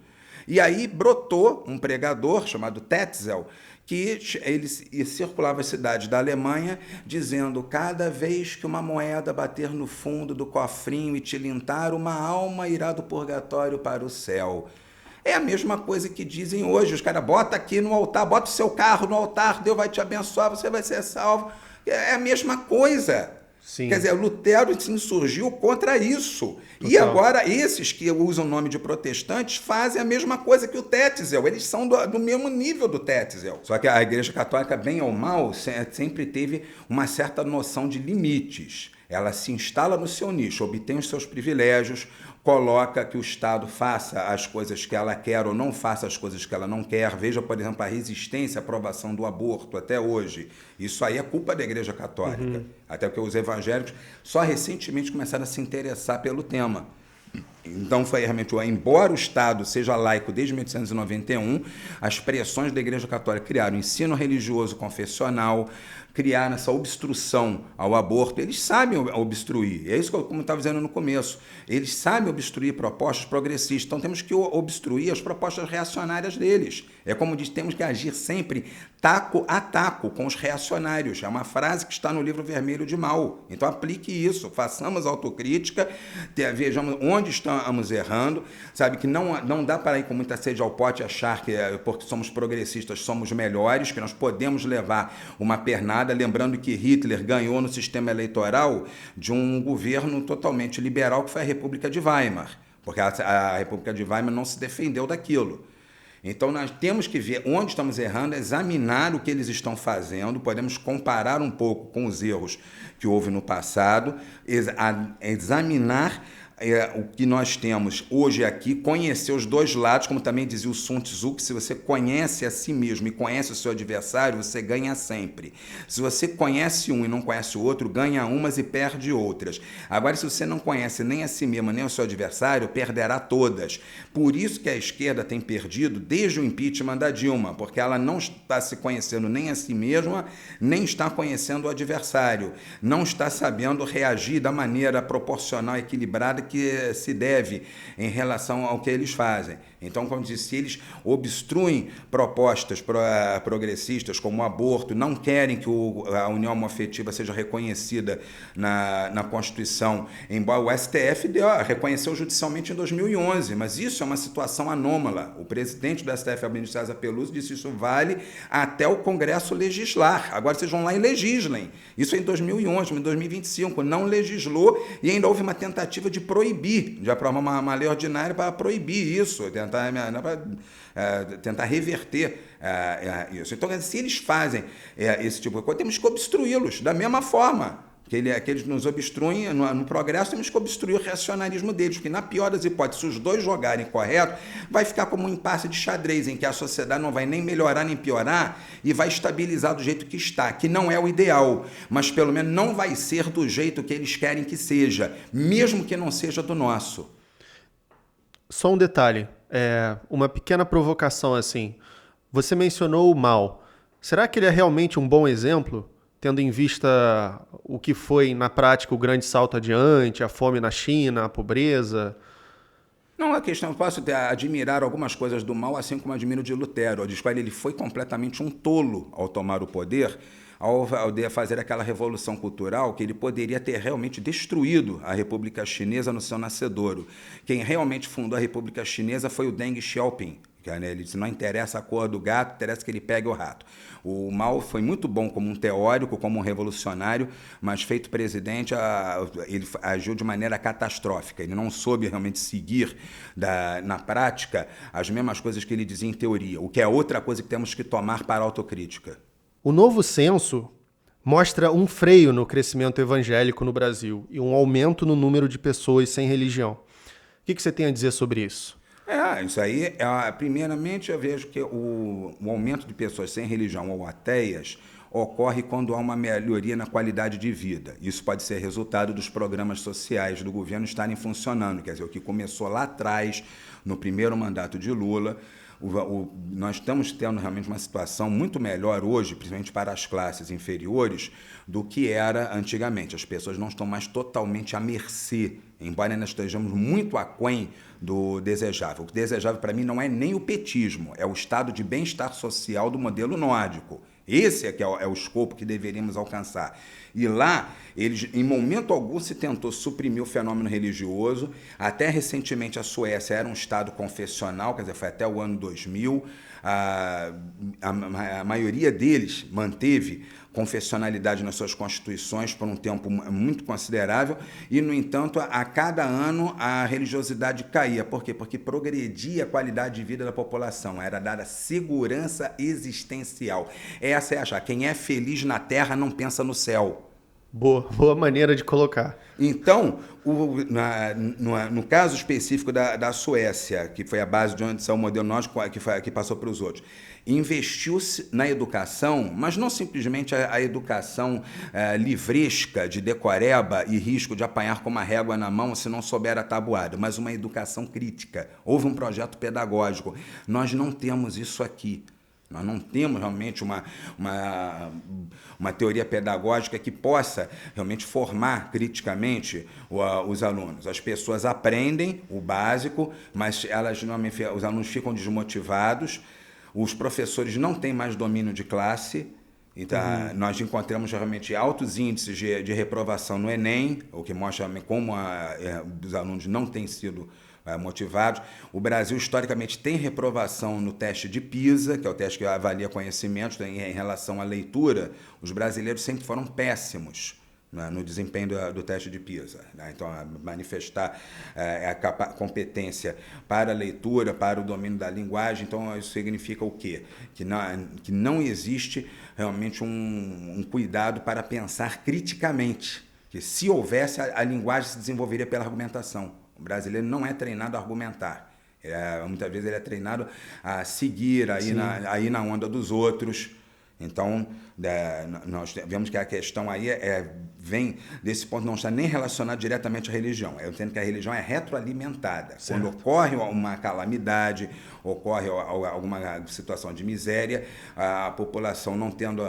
E aí brotou um pregador chamado Tetzel, que ele circulava as cidades da Alemanha dizendo: cada vez que uma moeda bater no fundo do cofrinho e tilintar, uma alma irá do purgatório para o céu. É a mesma coisa que dizem hoje, os caras bota aqui no altar, bota o seu carro no altar, Deus vai te abençoar, você vai ser salvo. É a mesma coisa. Sim. Quer dizer, Lutero se insurgiu contra isso. Total. E agora, esses que usam o nome de protestantes fazem a mesma coisa que o Tetzel. Eles são do mesmo nível do Tetzel. Só que a Igreja Católica, bem ou mal, sempre teve uma certa noção de limites. Ela se instala no seu nicho, obtém os seus privilégios, coloca que o Estado faça as coisas que ela quer ou não faça as coisas que ela não quer. Veja, por exemplo, a resistência à aprovação do aborto até hoje. Isso aí é culpa da Igreja Católica. Até porque os evangélicos só recentemente começaram a se interessar pelo tema. Então foi realmente, embora o Estado seja laico desde 1891, as pressões da Igreja Católica criaram ensino religioso confessional, criaram essa obstrução ao aborto. Eles sabem obstruir, é isso que eu estava dizendo no começo, eles sabem obstruir propostas progressistas, então temos que obstruir as propostas reacionárias deles. É como diz, temos que agir sempre taco a taco com os reacionários. É uma frase que está no livro vermelho de Mao. Então aplique isso, façamos autocrítica, vejamos onde estamos errando, sabe que não dá para ir com muita sede ao pote e achar que porque somos progressistas somos melhores, que nós podemos levar uma pernada, lembrando que Hitler ganhou no sistema eleitoral de um governo totalmente liberal que foi a República de Weimar, porque a República de Weimar não se defendeu daquilo. Então nós temos que ver onde estamos errando, examinar o que eles estão fazendo, podemos comparar um pouco com os erros que houve no passado, examinar o que nós temos hoje aqui, conhecer os dois lados, como também dizia o Sun Tzu, que se você conhece a si mesmo e conhece o seu adversário, você ganha sempre. Se você conhece um e não conhece o outro, ganha umas e perde outras. Agora, se você não conhece nem a si mesmo, nem o seu adversário, perderá todas. Por isso que a esquerda tem perdido desde o impeachment da Dilma, porque ela não está se conhecendo nem a si mesma, nem está conhecendo o adversário, não está sabendo reagir da maneira proporcional e equilibrada que se deve em relação ao que eles fazem. Então, como disse, se eles obstruem propostas progressistas como o aborto, não querem que a união homoafetiva seja reconhecida na Constituição, embora o STF reconheceu judicialmente em 2011, mas isso é uma situação anômala. O presidente do STF, Albino César Peluso, disse que isso vale até o Congresso legislar. Agora vocês vão lá e legislem. Isso é em 2011, em 2025. Não legislou e ainda houve uma tentativa de proibir, de aprovar uma lei ordinária para proibir isso, tentar reverter isso. Então, se eles fazem esse tipo de coisa, temos que obstruí-los da mesma forma que eles nos obstruem no progresso, temos que obstruir o racionalismo deles, porque na pior das hipóteses, se os dois jogarem correto, vai ficar como um impasse de xadrez, em que a sociedade não vai nem melhorar nem piorar e vai estabilizar do jeito que está, que não é o ideal, mas pelo menos não vai ser do jeito que eles querem que seja, mesmo que não seja do nosso. Só um detalhe, uma pequena provocação assim. Você mencionou o Mao. Será que ele é realmente um bom exemplo, tendo em vista o que foi na prática o grande salto adiante, a fome na China, a pobreza? Não é questão, eu posso admirar algumas coisas do Mao, assim como admiro de Lutero. Ele foi completamente um tolo ao tomar o poder, ao fazer aquela revolução cultural, que ele poderia ter realmente destruído a República Chinesa no seu nascedouro. Quem realmente fundou a República Chinesa foi o Deng Xiaoping. Ele disse, não interessa a cor do gato, interessa que ele pegue o rato. O Mao foi muito bom como um teórico, como um revolucionário, mas feito presidente, ele agiu de maneira catastrófica. Ele não soube realmente seguir na prática as mesmas coisas que ele dizia em teoria, o que é outra coisa que temos que tomar para a autocrítica. O novo censo mostra um freio no crescimento evangélico no Brasil e um aumento no número de pessoas sem religião. O que você tem a dizer sobre isso? Isso aí, primeiramente eu vejo que o aumento de pessoas sem religião ou ateias ocorre quando há uma melhoria na qualidade de vida. Isso pode ser resultado dos programas sociais do governo estarem funcionando, quer dizer, o que começou lá atrás, no primeiro mandato de Lula, nós estamos tendo realmente uma situação muito melhor hoje, principalmente para as classes inferiores, do que era antigamente. As pessoas não estão mais totalmente à mercê, embora nós estejamos muito aquém do desejável. O desejável, para mim, não é nem o petismo, é o estado de bem-estar social do modelo nórdico. Esse é que é o escopo que deveríamos alcançar. E lá, em momento algum, se tentou suprimir o fenômeno religioso. Até recentemente, a Suécia era um estado confessional, quer dizer, foi até o ano 2000. A maioria deles manteve confessionalidade nas suas constituições por um tempo muito considerável e, no entanto, a cada ano a religiosidade caía. Por quê? Porque progredia a qualidade de vida da população, era dada segurança existencial. Essa é achar, quem é feliz na terra não pensa no céu. Boa maneira de colocar. Então, no caso específico da Suécia, que foi a base de onde saiu o modelo nórdico que passou para os outros, investiu-se na educação, mas não simplesmente a educação livresca de decoreba e risco de apanhar com uma régua na mão se não souber a tabuada, mas uma educação crítica. Houve um projeto pedagógico. Nós não temos isso aqui. Nós não temos realmente uma teoria pedagógica que possa realmente formar criticamente os alunos. As pessoas aprendem o básico, mas os alunos ficam desmotivados, os professores não têm mais domínio de classe. Então, nós encontramos realmente altos índices de reprovação no Enem, o que mostra como os alunos não têm sido motivados. O Brasil, historicamente, tem reprovação no teste de PISA, que é o teste que avalia conhecimentos em relação à leitura. Os brasileiros sempre foram péssimos no desempenho do teste de PISA. Então, manifestar a competência para a leitura, para o domínio da linguagem. Então, isso significa o quê? Que não existe realmente um cuidado para pensar criticamente. Que se houvesse, a linguagem se desenvolveria pela argumentação. O brasileiro não é treinado a argumentar. Muitas vezes ele é treinado a seguir, aí na onda dos outros. Então, nós vemos que a questão aí vem desse ponto, não está nem relacionado diretamente à religião. Eu entendo que a religião é retroalimentada. Certo. Quando ocorre uma calamidade, ocorre alguma situação de miséria, a população não tendo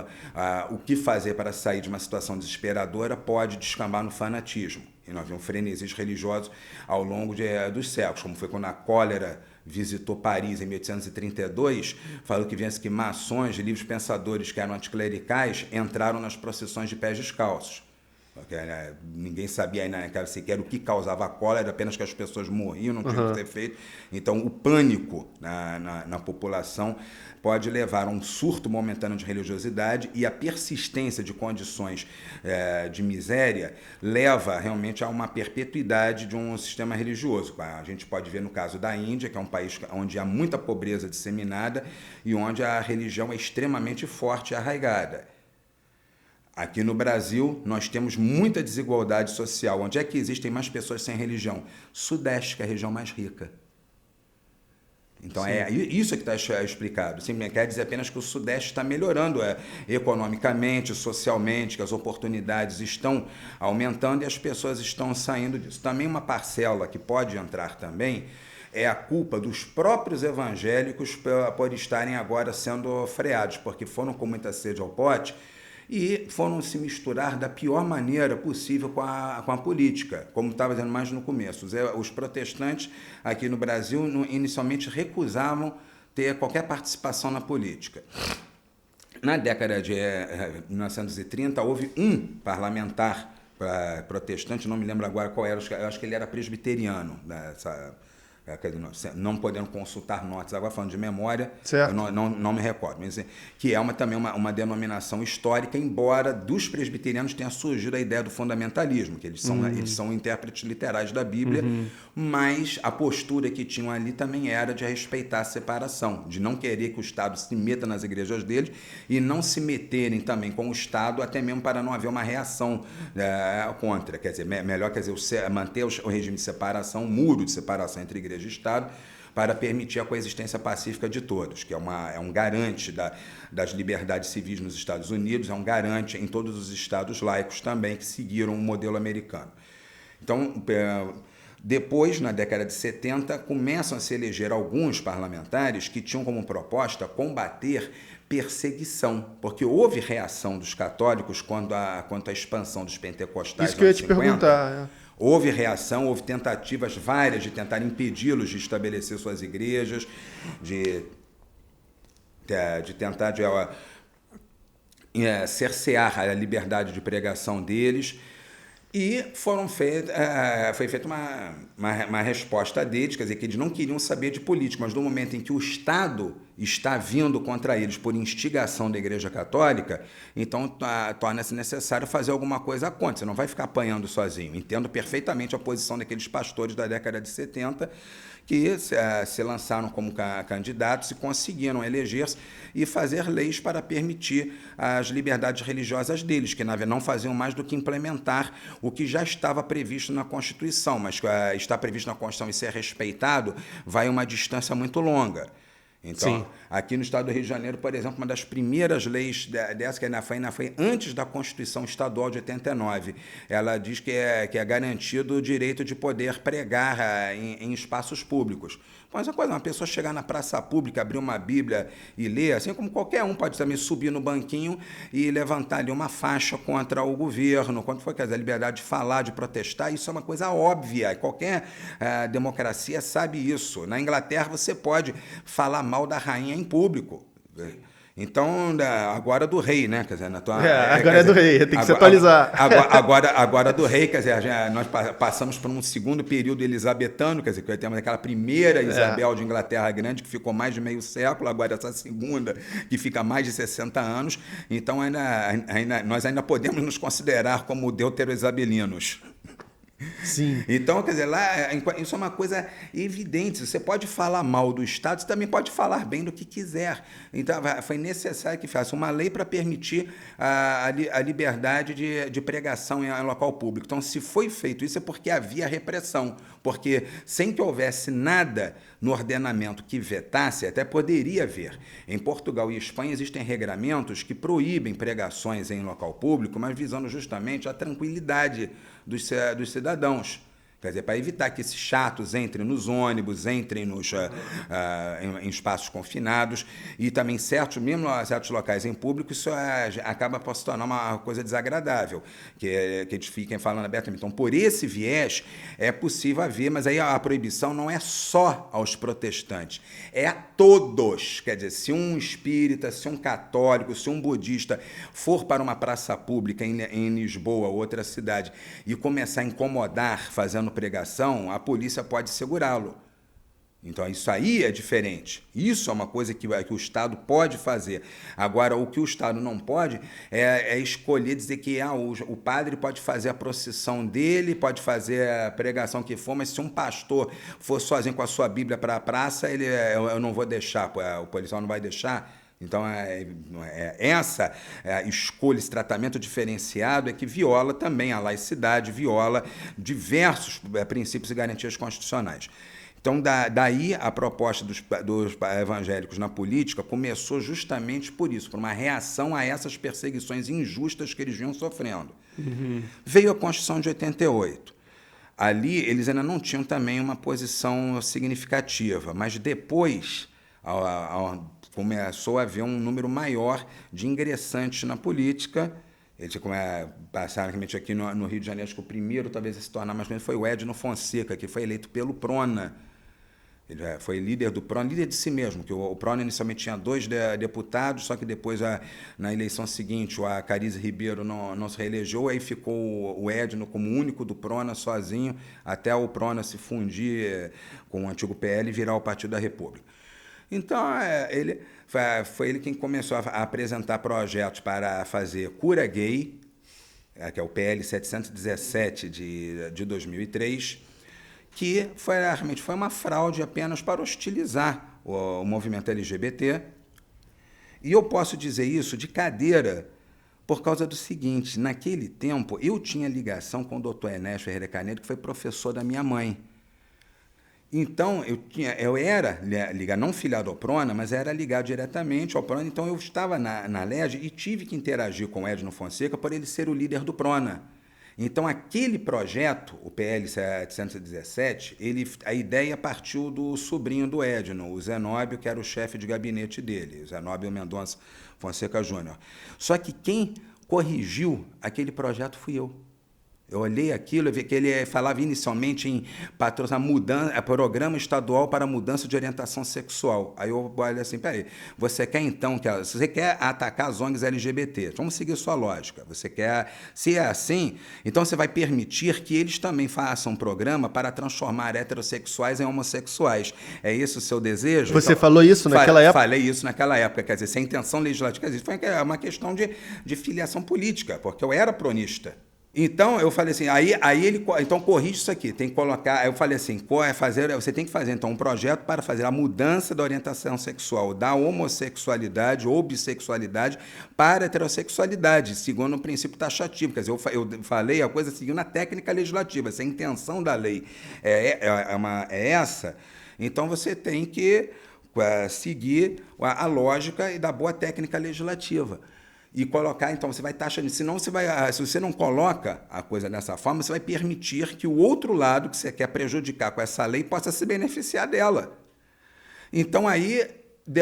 o que fazer para sair de uma situação desesperadora, pode descambar no fanatismo. E nós vimos frenesis religiosos ao longo dos séculos, como foi quando a cólera visitou Paris em 1832, falou que maçons, livres pensadores que eram anticlericais, entraram nas procissões de pés descalços. Porque, ninguém sabia ainda sequer o que causava a cólera, apenas que as pessoas morriam, não tinham o que ser feito. Então, o pânico na população pode levar a um surto momentâneo de religiosidade, e a persistência de condições de miséria leva realmente a uma perpetuidade de um sistema religioso. A gente pode ver no caso da Índia, que é um país onde há muita pobreza disseminada e onde a religião é extremamente forte e arraigada. Aqui no Brasil, nós temos muita desigualdade social. Onde é que existem mais pessoas sem religião? Sudeste, que é a região mais rica. Então, isso que está explicado. Sim, quer dizer apenas que o Sudeste está melhorando economicamente, socialmente, que as oportunidades estão aumentando e as pessoas estão saindo disso. Também uma parcela que pode entrar também é a culpa dos próprios evangélicos por estarem agora sendo freados, porque foram com muita sede ao pote e foram se misturar da pior maneira possível com a política, como estava dizendo mais no começo. Os protestantes aqui no Brasil inicialmente recusavam ter qualquer participação na política. Na década de 1930, houve um parlamentar protestante, não me lembro agora qual era, eu acho que ele era presbiteriano, não podendo consultar notas, agora falando de memória, eu não me recordo, mas que é também uma denominação histórica, embora dos presbiterianos tenha surgido a ideia do fundamentalismo, que eles são intérpretes literais da Bíblia, mas a postura que tinham ali também era de respeitar a separação, de não querer que o Estado se meta nas igrejas deles e não se meterem também com o Estado, até mesmo para não haver uma reação contra, quer dizer, melhor manter o regime de separação, um muro de separação entre igreja e Estado, para permitir a coexistência pacífica de todos, que é um garante das liberdades civis nos Estados Unidos, é um garante em todos os estados laicos também que seguiram o modelo americano. Então, Depois, na década de 70, começam a se eleger alguns parlamentares que tinham como proposta combater perseguição, porque houve reação dos católicos quanto à expansão dos pentecostais. Isso que eu ia te perguntar. Houve reação, houve tentativas várias de tentar impedi-los de estabelecer suas igrejas, de tentar cercear a liberdade de pregação deles. E foi feita uma resposta deles, quer dizer, que eles não queriam saber de política, mas no momento em que o Estado está vindo contra eles por instigação da Igreja Católica, então torna-se necessário fazer alguma coisa contra. Você não vai ficar apanhando sozinho. Entendo perfeitamente a posição daqueles pastores da década de 70 que se lançaram como candidatos e conseguiram eleger-se e fazer leis para permitir as liberdades religiosas deles, que não faziam mais do que implementar o que já estava previsto na Constituição, mas está previsto na Constituição e ser respeitado vai uma distância muito longa. Então, sim, aqui no estado do Rio de Janeiro, por exemplo, uma das primeiras leis dessa, que ainda foi antes da Constituição Estadual de 89, ela diz que é garantido o direito de poder pregar em espaços públicos. Mas uma pessoa chegar na praça pública, abrir uma Bíblia e ler, assim como qualquer um pode também subir no banquinho e levantar ali uma faixa contra o governo, contra a liberdade de falar, de protestar, isso é uma coisa óbvia, qualquer democracia sabe isso. Na Inglaterra você pode falar mal da rainha em público. Então, agora do rei, né? Quer dizer, agora é do rei, tem que se atualizar. Agora do rei, quer dizer, nós passamos por um segundo período elisabetano, quer dizer, que temos aquela primeira Isabel de Inglaterra Grande, que ficou mais de meio século, agora essa segunda, que fica mais de 60 anos. Então, nós ainda podemos nos considerar como deutero-isabelinos. Sim. Então, quer dizer, lá isso é uma coisa evidente. Você pode falar mal do Estado, você também pode falar bem do que quiser. Então, foi necessário que faça uma lei para permitir a liberdade de pregação em local público. Então, se foi feito isso, é porque havia repressão. Porque sem que houvesse nada no ordenamento que vetasse, até poderia haver. Em Portugal e Espanha existem regramentos que proíbem pregações em local público, mas visando justamente a tranquilidade dos cidadãos. Quer dizer, para evitar que esses chatos entrem nos ônibus, entrem em espaços confinados e também mesmo certos locais em público, isso acaba por se tornar uma coisa desagradável, que eles fiquem falando abertamente. Então, por esse viés, é possível haver, mas aí a proibição não é só aos protestantes, é a todos. Quer dizer, se um espírita, se um católico, se um budista for para uma praça pública em Lisboa, outra cidade, e começar a incomodar, fazendo pregação, a polícia pode segurá-lo. Então, isso aí é diferente. Isso é uma coisa que o Estado pode fazer. Agora, o que o Estado não pode é escolher dizer que o padre pode fazer a procissão dele, pode fazer a pregação que for, mas se um pastor for sozinho com a sua Bíblia para a praça, eu não vou deixar, o policial não vai deixar. Então, essa escolha, esse tratamento diferenciado é que viola também a laicidade, viola diversos princípios e garantias constitucionais. Então, daí a proposta dos evangélicos na política começou justamente por isso, por uma reação a essas perseguições injustas que eles vinham sofrendo. Uhum. Veio a Constituição de 88. Ali, eles ainda não tinham também uma posição significativa, mas depois começou a haver um número maior de ingressantes na política. Eles passaram aqui no Rio de Janeiro, acho que o primeiro talvez a se tornar mais conhecido foi o Edno Fonseca, que foi eleito pelo Prona. Ele foi líder do Prona, líder de si mesmo, que o Prona inicialmente tinha 2 deputados, só que depois, na eleição seguinte, a Carize Ribeiro não se reelegeu, aí ficou o Edno como único do Prona, sozinho, até o Prona se fundir com o antigo PL e virar o Partido da República. Então, foi ele quem começou a apresentar projetos para fazer cura gay, que é o PL 717 de 2003, que realmente foi uma fraude apenas para hostilizar o movimento LGBT. E eu posso dizer isso de cadeira por causa do seguinte: naquele tempo eu tinha ligação com o doutor Enéas Ferreira Canedo, que foi professor da minha mãe. Então, eu era ligado, não filiado ao Prona, mas era ligado diretamente ao Prona. Então, eu estava na LERJ e tive que interagir com o Edno Fonseca por ele ser o líder do Prona. Então, aquele projeto, o PL 717, a ideia partiu do sobrinho do Edno, o Zenóbio, que era o chefe de gabinete dele, o Zenóbio Mendonça Fonseca Júnior. Só que quem corrigiu aquele projeto fui eu. Eu olhei aquilo e vi que ele falava inicialmente em patrocinar programa estadual para mudança de orientação sexual. Aí eu olhei assim, peraí, você quer então, você quer atacar as ONGs LGBT, vamos seguir sua lógica, você quer, se é assim, então você vai permitir que eles também façam um programa para transformar heterossexuais em homossexuais. É esse o seu desejo? Você então, falou isso naquela época? Falei isso naquela época, quer dizer, sem intenção legislativa, quer dizer, foi uma questão de filiação política, porque eu era pronista. Então, eu falei assim, aí ele, então corrige isso aqui, tem que colocar, aí eu falei assim, você tem que fazer então um projeto para fazer a mudança da orientação sexual, da homossexualidade ou bissexualidade para a heterossexualidade, segundo o princípio taxativo, quer dizer, eu falei a coisa seguindo a técnica legislativa, se a intenção da lei é essa, então você tem que seguir a lógica e da boa técnica legislativa. E colocar, então, você vai taxar, senão se você não coloca a coisa dessa forma, você vai permitir que o outro lado que você quer prejudicar com essa lei possa se beneficiar dela. Então, aí,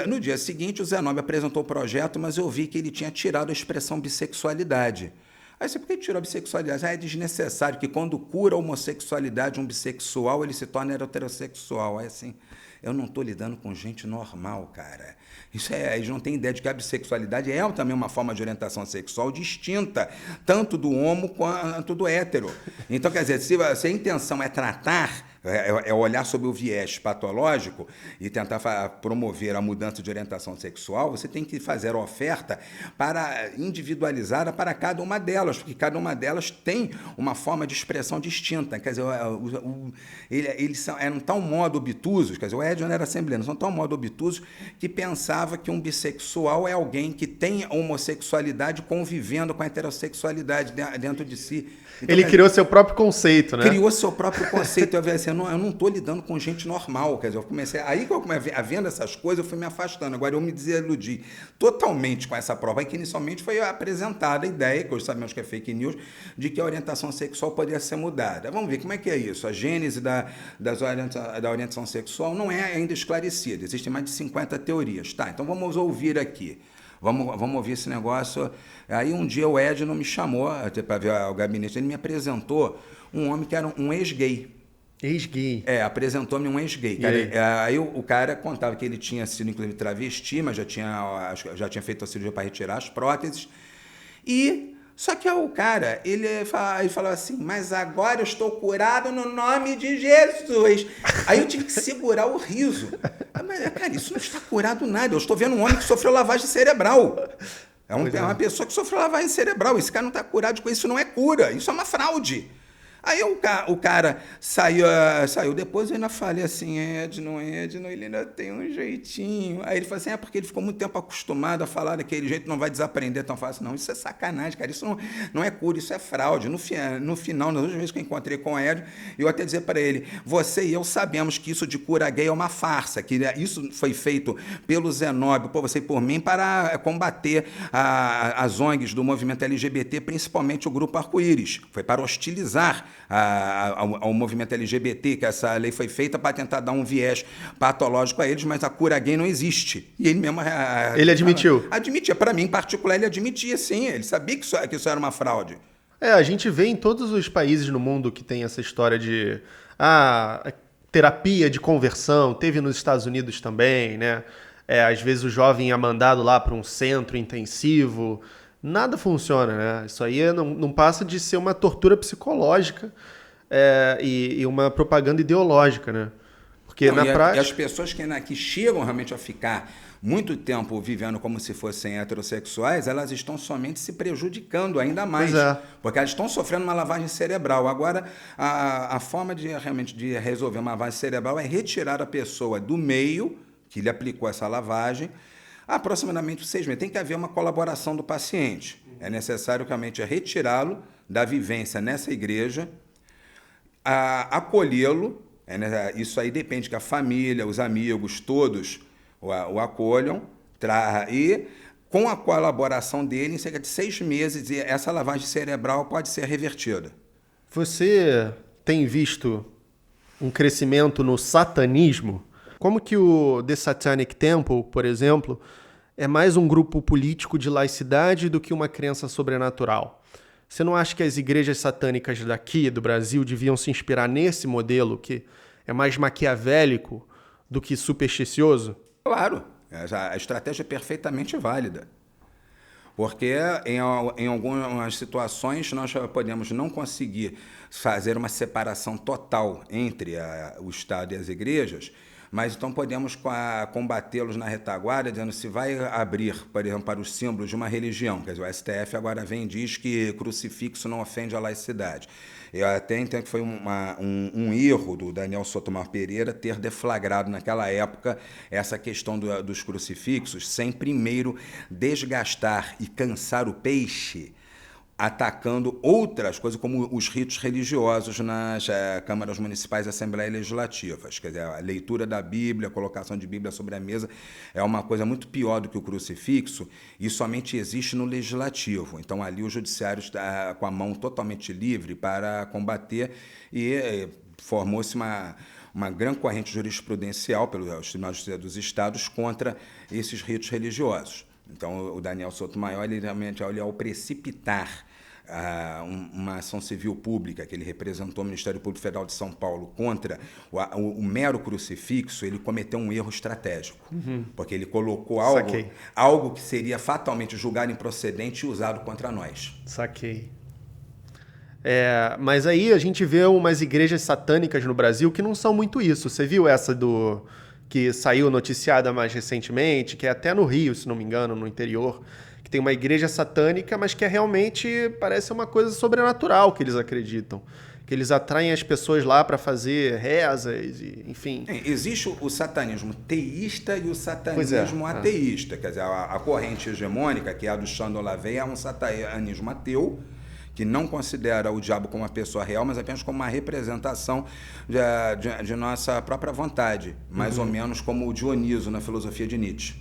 no dia seguinte, o Zenóbio apresentou o projeto, mas eu vi que ele tinha tirado a expressão bissexualidade. Aí você, por que tirou a bissexualidade? É desnecessário, que quando cura a homossexualidade, um bissexual, ele se torna heterossexual. Aí assim, eu não estou lidando com gente normal, cara. Eles não têm ideia de que a bissexualidade é também uma forma de orientação sexual distinta, tanto do homo quanto do hétero. Então, quer dizer, se a intenção é tratar, é olhar sobre o viés patológico e tentar promover a mudança de orientação sexual, você tem que fazer a oferta individualizada para cada uma delas, porque cada uma delas tem uma forma de expressão distinta. Quer dizer, eles eram tão modo obtusos, quer dizer, o Edno era assembleano, são tão modo obtusos que pensava que um bissexual é alguém que tem a homossexualidade convivendo com a heterossexualidade dentro de si. Então, ele criou seu próprio conceito, né? Criou seu próprio conceito. Eu falei assim, eu não estou lidando com gente normal. Quer dizer, aí que eu comecei a vendo essas coisas, eu fui me afastando. Agora, eu me desiludi totalmente com essa prova, que inicialmente foi apresentada a ideia, que hoje sabemos que é fake news, de que a orientação sexual poderia ser mudada. Vamos ver como é que é isso. A gênese da orientação sexual não é ainda esclarecida. Existem mais de 50 teorias. Tá, então vamos ouvir aqui. Vamos ouvir esse negócio. Aí um dia o Edno me chamou para ver o gabinete. Ele me apresentou um homem que era um ex-gay. Ex-gay? Apresentou-me um ex-gay. Aí o cara contava que ele tinha sido, inclusive, travesti, mas já tinha feito a cirurgia para retirar as próteses. Só que o cara, ele falou assim, mas agora eu estou curado no nome de Jesus. Aí eu tive que segurar o riso. Mas, cara, isso não está curado nada. Eu estou vendo um homem que sofreu lavagem cerebral. É uma pessoa que sofreu lavagem cerebral. Esse cara não está curado com isso, não é cura. Isso é uma fraude. Aí o cara saiu depois, eu ainda falei assim, Edno, ele ainda tem um jeitinho. Aí ele falou assim, porque ele ficou muito tempo acostumado a falar daquele jeito, não vai desaprender tão fácil. Não, isso é sacanagem, cara, isso não é cura, isso é fraude. No final, nas últimas vezes que eu encontrei com o Edno, eu até dizer para ele, você e eu sabemos que isso de cura gay é uma farsa, que isso foi feito pelo Zenóbio, por você e por mim, para combater as ONGs do movimento LGBT, principalmente o Grupo Arco-Íris. Foi para hostilizar ao movimento LGBT, que essa lei foi feita para tentar dar um viés patológico a eles, mas a cura gay não existe. E ele mesmo... Ele admitiu? Admitia. Para mim, em particular, ele admitia, sim. Ele sabia que isso era uma fraude. A gente vê em todos os países no mundo que tem essa história de terapia de conversão, teve nos Estados Unidos também, né? Às vezes o jovem é mandado lá para um centro intensivo... Nada funciona, né? Isso aí não passa de ser uma tortura psicológica e uma propaganda ideológica, né? Porque prática... E as pessoas que chegam realmente a ficar muito tempo vivendo como se fossem heterossexuais, elas estão somente se prejudicando ainda mais. Porque elas estão sofrendo uma lavagem cerebral. Agora, a forma de resolver uma lavagem cerebral é retirar a pessoa do meio que lhe aplicou essa lavagem, aproximadamente 6 meses. Tem que haver uma colaboração do paciente. É necessário realmente retirá-lo da vivência nessa igreja, acolhê-lo. Isso aí depende que a família, os amigos, todos o acolham. E com a colaboração dele, em cerca de 6 meses, essa lavagem cerebral pode ser revertida. Você tem visto um crescimento no satanismo? Como que o The Satanic Temple, por exemplo, é mais um grupo político de laicidade do que uma crença sobrenatural? Você não acha que as igrejas satânicas daqui, do Brasil, deviam se inspirar nesse modelo que é mais maquiavélico do que supersticioso? Claro, a estratégia é perfeitamente válida. Porque em algumas situações nós podemos não conseguir fazer uma separação total entre o Estado e as igrejas, mas então podemos combatê-los na retaguarda, dizendo se vai abrir, por exemplo, para os símbolos de uma religião. Quer dizer, o STF agora vem e diz que crucifixo não ofende a laicidade. Eu até entendo que foi um erro do Daniel Sotomar Pereira ter deflagrado naquela época essa questão dos crucifixos sem primeiro desgastar e cansar o peixe atacando outras coisas, como os ritos religiosos nas câmaras municipais e assembleias legislativas. Quer dizer, a leitura da Bíblia, a colocação de Bíblia sobre a mesa é uma coisa muito pior do que o crucifixo e somente existe no legislativo. Então, ali o judiciário está com a mão totalmente livre para combater e formou-se uma grande corrente jurisprudencial pelos tribunais de justiça dos estados contra esses ritos religiosos. Então, o Daniel Sotomayor, ele realmente, ao precipitar uma ação civil pública que ele representou o Ministério Público Federal de São Paulo contra o mero crucifixo, ele cometeu um erro estratégico, porque ele colocou algo que seria fatalmente julgado improcedente e usado contra nós. Saquei. Mas aí a gente vê umas igrejas satânicas no Brasil que não são muito isso. Você viu essa que saiu noticiada mais recentemente, que é até no Rio, se não me engano, no interior, que tem uma igreja satânica, mas que realmente parece uma coisa sobrenatural que eles acreditam. Que eles atraem as pessoas lá para fazer rezas, enfim. Existe o satanismo teísta e o satanismo ateísta. Quer dizer, a corrente hegemônica, que é a do Chandon LaVey, é um satanismo ateu, que não considera o diabo como uma pessoa real, mas apenas como uma representação de nossa própria vontade, mais ou menos como o Dioniso na filosofia de Nietzsche.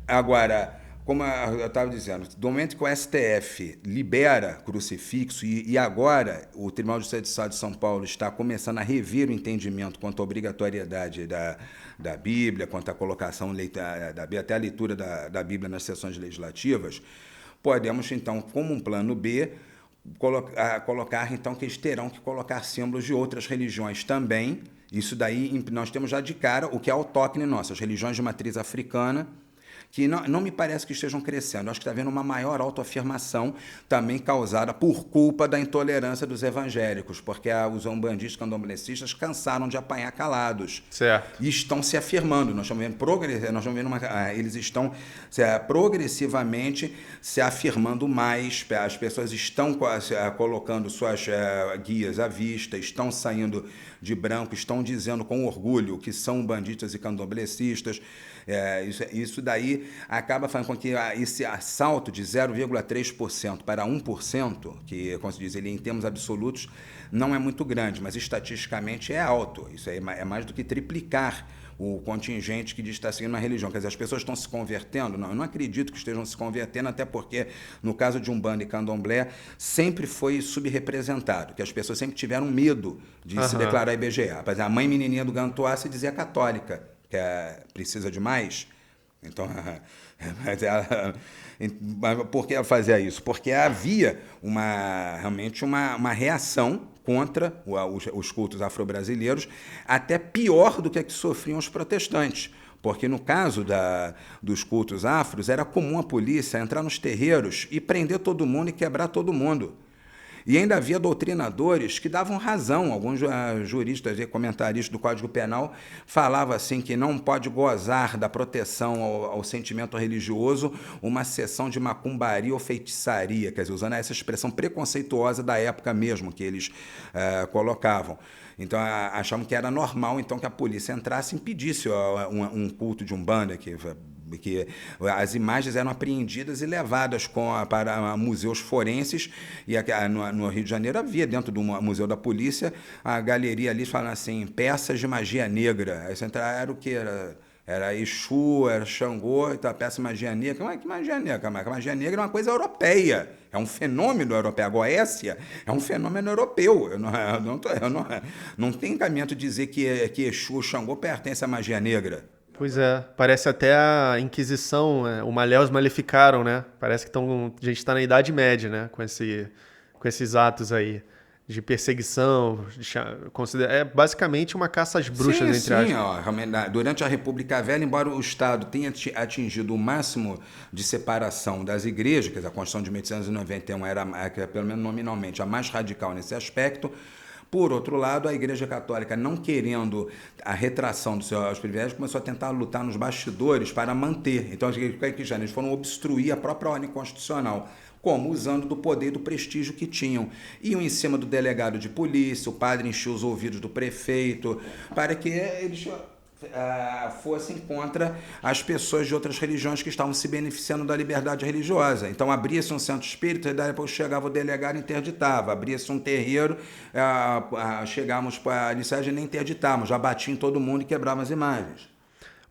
Agora, como eu estava dizendo, do momento que o STF libera crucifixo e agora o Tribunal de Justiça do Estado de São Paulo está começando a rever o entendimento quanto à obrigatoriedade da Bíblia, quanto à colocação da Bíblia, até a leitura da Bíblia nas sessões legislativas, podemos, então, como um plano B, colocar, então, que eles terão que colocar símbolos de outras religiões também. Isso daí, nós temos já de cara o que é autóctone nosso, as religiões de matriz africana, que não me parece que estejam crescendo. Acho que está havendo uma maior autoafirmação também causada por culpa da intolerância dos evangélicos, porque os umbandistas candomblecistas cansaram de apanhar calados. Certo. E estão se afirmando. Nós estamos vendo, eles estão progressivamente se afirmando mais. As pessoas estão colocando suas guias à vista, estão saindo de branco, estão dizendo com orgulho que são umbandistas e candomblecistas. Isso daí acaba fazendo com que esse salto de 0,3% para 1%, que, como se diz, ele em termos absolutos não é muito grande, mas estatisticamente é alto. Isso aí é mais do que triplicar o contingente que diz estar seguindo uma religião. Quer dizer, as pessoas estão se convertendo? Não, eu não acredito que estejam se convertendo, até porque, no caso de Umbanda e Candomblé, sempre foi subrepresentado, que as pessoas sempre tiveram medo de se declarar IBGE. A mãe menininha do Gantuá se dizia católica, que precisa de mais. Então, por que ela fazia isso? Porque havia realmente uma reação contra os cultos afro-brasileiros, até pior do que a que sofriam os protestantes. Porque no caso dos cultos afros, era comum a polícia entrar nos terreiros e prender todo mundo e quebrar todo mundo. E ainda havia doutrinadores que davam razão. Alguns juristas e comentaristas do Código Penal falavam assim que não pode gozar da proteção ao sentimento religioso uma sessão de macumbaria ou feitiçaria, quer dizer, usando essa expressão preconceituosa da época mesmo que eles colocavam. Então, achavam que era normal então que a polícia entrasse e impedisse um culto de Umbanda, que as imagens eram apreendidas e levadas para museus forenses, e no Rio de Janeiro havia, dentro do Museu da Polícia, a galeria ali falando assim, peças de magia negra. Aí você entra, era o que? Era Exu, era Xangô, então a peça Magia Negra. Mas que magia negra? A magia negra é uma coisa europeia, é um fenômeno europeu. A Goécia é um fenômeno europeu. Não tem cabimento dizer que Exu ou Xangô pertence à magia negra. Pois é, parece até a Inquisição, o Malleus Maleficaram, né? Parece que a gente está na Idade Média, né? Com esses atos aí de perseguição, é basicamente uma caça às bruxas, entre aspas. Ó, durante a República Velha, embora o Estado tenha atingido o máximo de separação das igrejas, quer dizer, a Constituição de 1891 era, pelo menos nominalmente, a mais radical nesse aspecto. Por outro lado, a Igreja Católica, não querendo a retração dos seus privilégios, começou a tentar lutar nos bastidores para manter. Então, eles foram obstruir a própria ordem constitucional. Como? Usando do poder e do prestígio que tinham. Iam em cima do delegado de polícia, o padre enchia os ouvidos do prefeito, para que eles fossem contra as pessoas de outras religiões que estavam se beneficiando da liberdade religiosa. Então abria-se um centro espírita e daí depois chegava o delegado e interditava. Abria-se um terreiro, chegávamos para a licagem e nem interditávamos, já batiam em todo mundo e quebravam as imagens.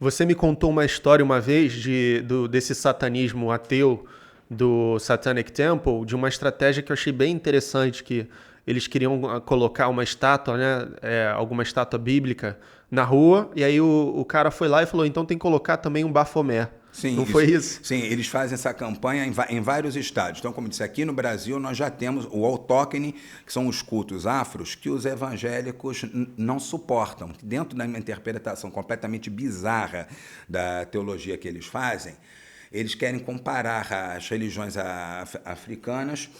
Você me contou uma história uma vez desse satanismo ateu do Satanic Temple, de uma estratégia que eu achei bem interessante, que eles queriam colocar uma estátua, né, alguma estátua bíblica na rua, e aí o cara foi lá e falou, então tem que colocar também um Bafomé. Sim, não foi isso? Sim, eles fazem essa campanha em vários estados. Então, como eu disse, aqui no Brasil nós já temos o autóctone, que são os cultos afros, que os evangélicos não suportam. Dentro da interpretação completamente bizarra da teologia que eles fazem, eles querem comparar as religiões africanas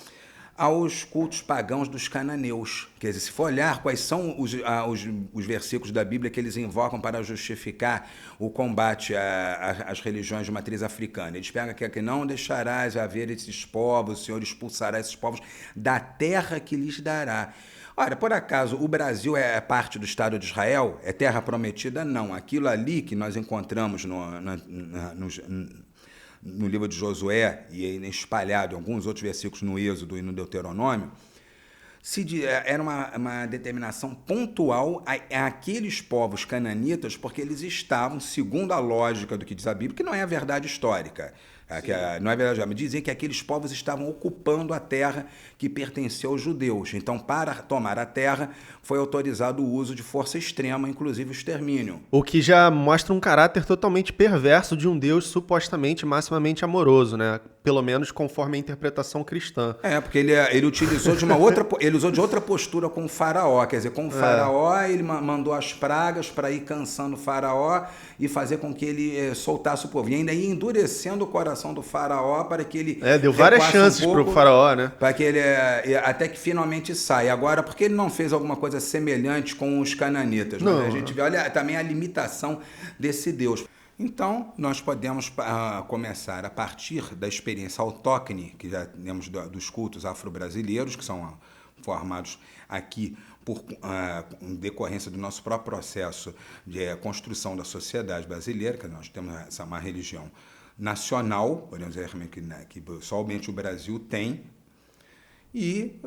aos cultos pagãos dos cananeus. Quer dizer, se for olhar quais são os versículos da Bíblia que eles invocam para justificar o combate às religiões de matriz africana. Eles pegam que não deixarás haver esses povos, o Senhor expulsará esses povos da terra que lhes dará. Ora, por acaso, o Brasil é parte do Estado de Israel? É terra prometida? Não. Aquilo ali que nós encontramos no livro de Josué e espalhado em alguns outros versículos no Êxodo e no Deuteronômio, era uma determinação pontual àqueles povos cananitas, porque eles estavam, segundo a lógica do que diz a Bíblia, que não é a verdade histórica, não é verdade, mas dizem que aqueles povos estavam ocupando a terra que pertencia aos judeus. Então, para tomar a terra, foi autorizado o uso de força extrema, inclusive o extermínio. O que já mostra um caráter totalmente perverso de um Deus supostamente maximamente amoroso, né? Pelo menos conforme a interpretação cristã. Porque ele utilizou ele usou de outra postura com o faraó, quer dizer, com o faraó ele mandou as pragas para ir cansando o faraó e fazer com que ele soltasse o povo. E ainda ia endurecendo o coração do faraó para que ele... deu várias chances para o faraó, né? Para que ele, até que finalmente saia. Agora, por que ele não fez alguma coisa semelhante com os cananitas? Não. Mas a gente vê, olha, também a limitação desse Deus. Então, nós podemos começar a partir da experiência autóctone, que já temos dos cultos afro-brasileiros, que são formados aqui por decorrência do nosso próprio processo de construção da sociedade brasileira, que nós temos uma religião nacional, podemos dizer que somente o Brasil tem, e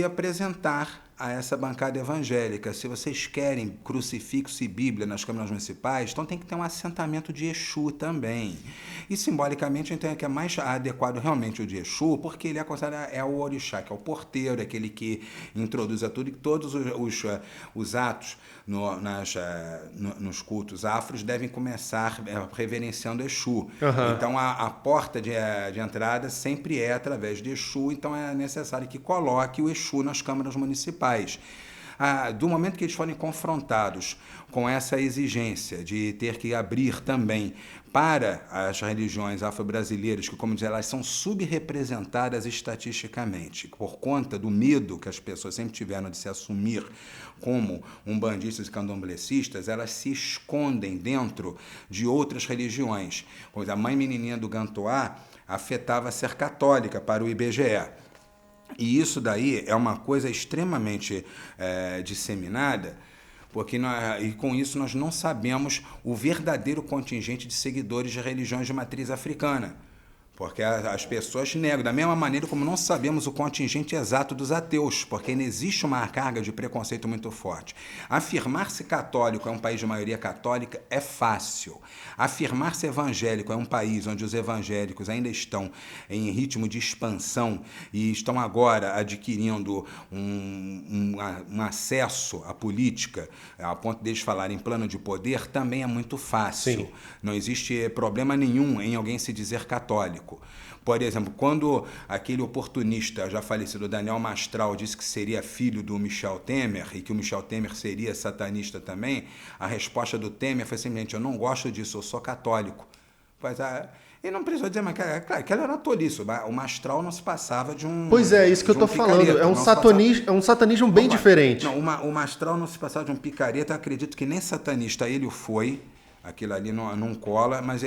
apresentar a essa bancada evangélica, se vocês querem crucifixo e Bíblia nas câmaras municipais, então tem que ter um assentamento de Exu também. E simbolicamente eu entendo que é mais adequado realmente o de Exu, porque ele é considerado o orixá, que é o porteiro, aquele que introduz a tudo, e todos os atos nos cultos afros devem começar reverenciando Exu. Uhum. Então a porta de entrada sempre é através de Exu, então é necessário que coloque o Exu nas câmaras municipais. Do momento que eles forem confrontados com essa exigência de ter que abrir também para as religiões afro-brasileiras, que, como diz, elas são subrepresentadas estatisticamente, por conta do medo que as pessoas sempre tiveram de se assumir como umbandistas e candomblecistas, elas se escondem dentro de outras religiões. Como a mãe menininha do Gantoá afetava ser católica para o IBGE. E isso daí é uma coisa extremamente disseminada, porque e com isso nós não sabemos o verdadeiro contingente de seguidores de religiões de matriz africana. Porque as pessoas negam, da mesma maneira como não sabemos o contingente exato dos ateus, porque ainda existe uma carga de preconceito muito forte. Afirmar-se católico é um país de maioria católica é fácil. Afirmar-se evangélico é um país onde os evangélicos ainda estão em ritmo de expansão e estão agora adquirindo um acesso à política, a ponto deles falarem em plano de poder, também é muito fácil. Sim. Não existe problema nenhum em alguém se dizer católico. Por exemplo, quando aquele oportunista já falecido Daniel Mastral disse que seria filho do Michel Temer e que o Michel Temer seria satanista também, a resposta do Temer foi simplesmente: eu não gosto disso, eu sou católico. E não precisou dizer, mas claro, aquela era tolice. O Mastral não se passava de um... Pois é, isso que eu tô falando. É um satanismo bem diferente. Não, o Mastral não se passava de um picareta. Eu acredito que nem satanista ele o foi. Aquilo ali não cola, mas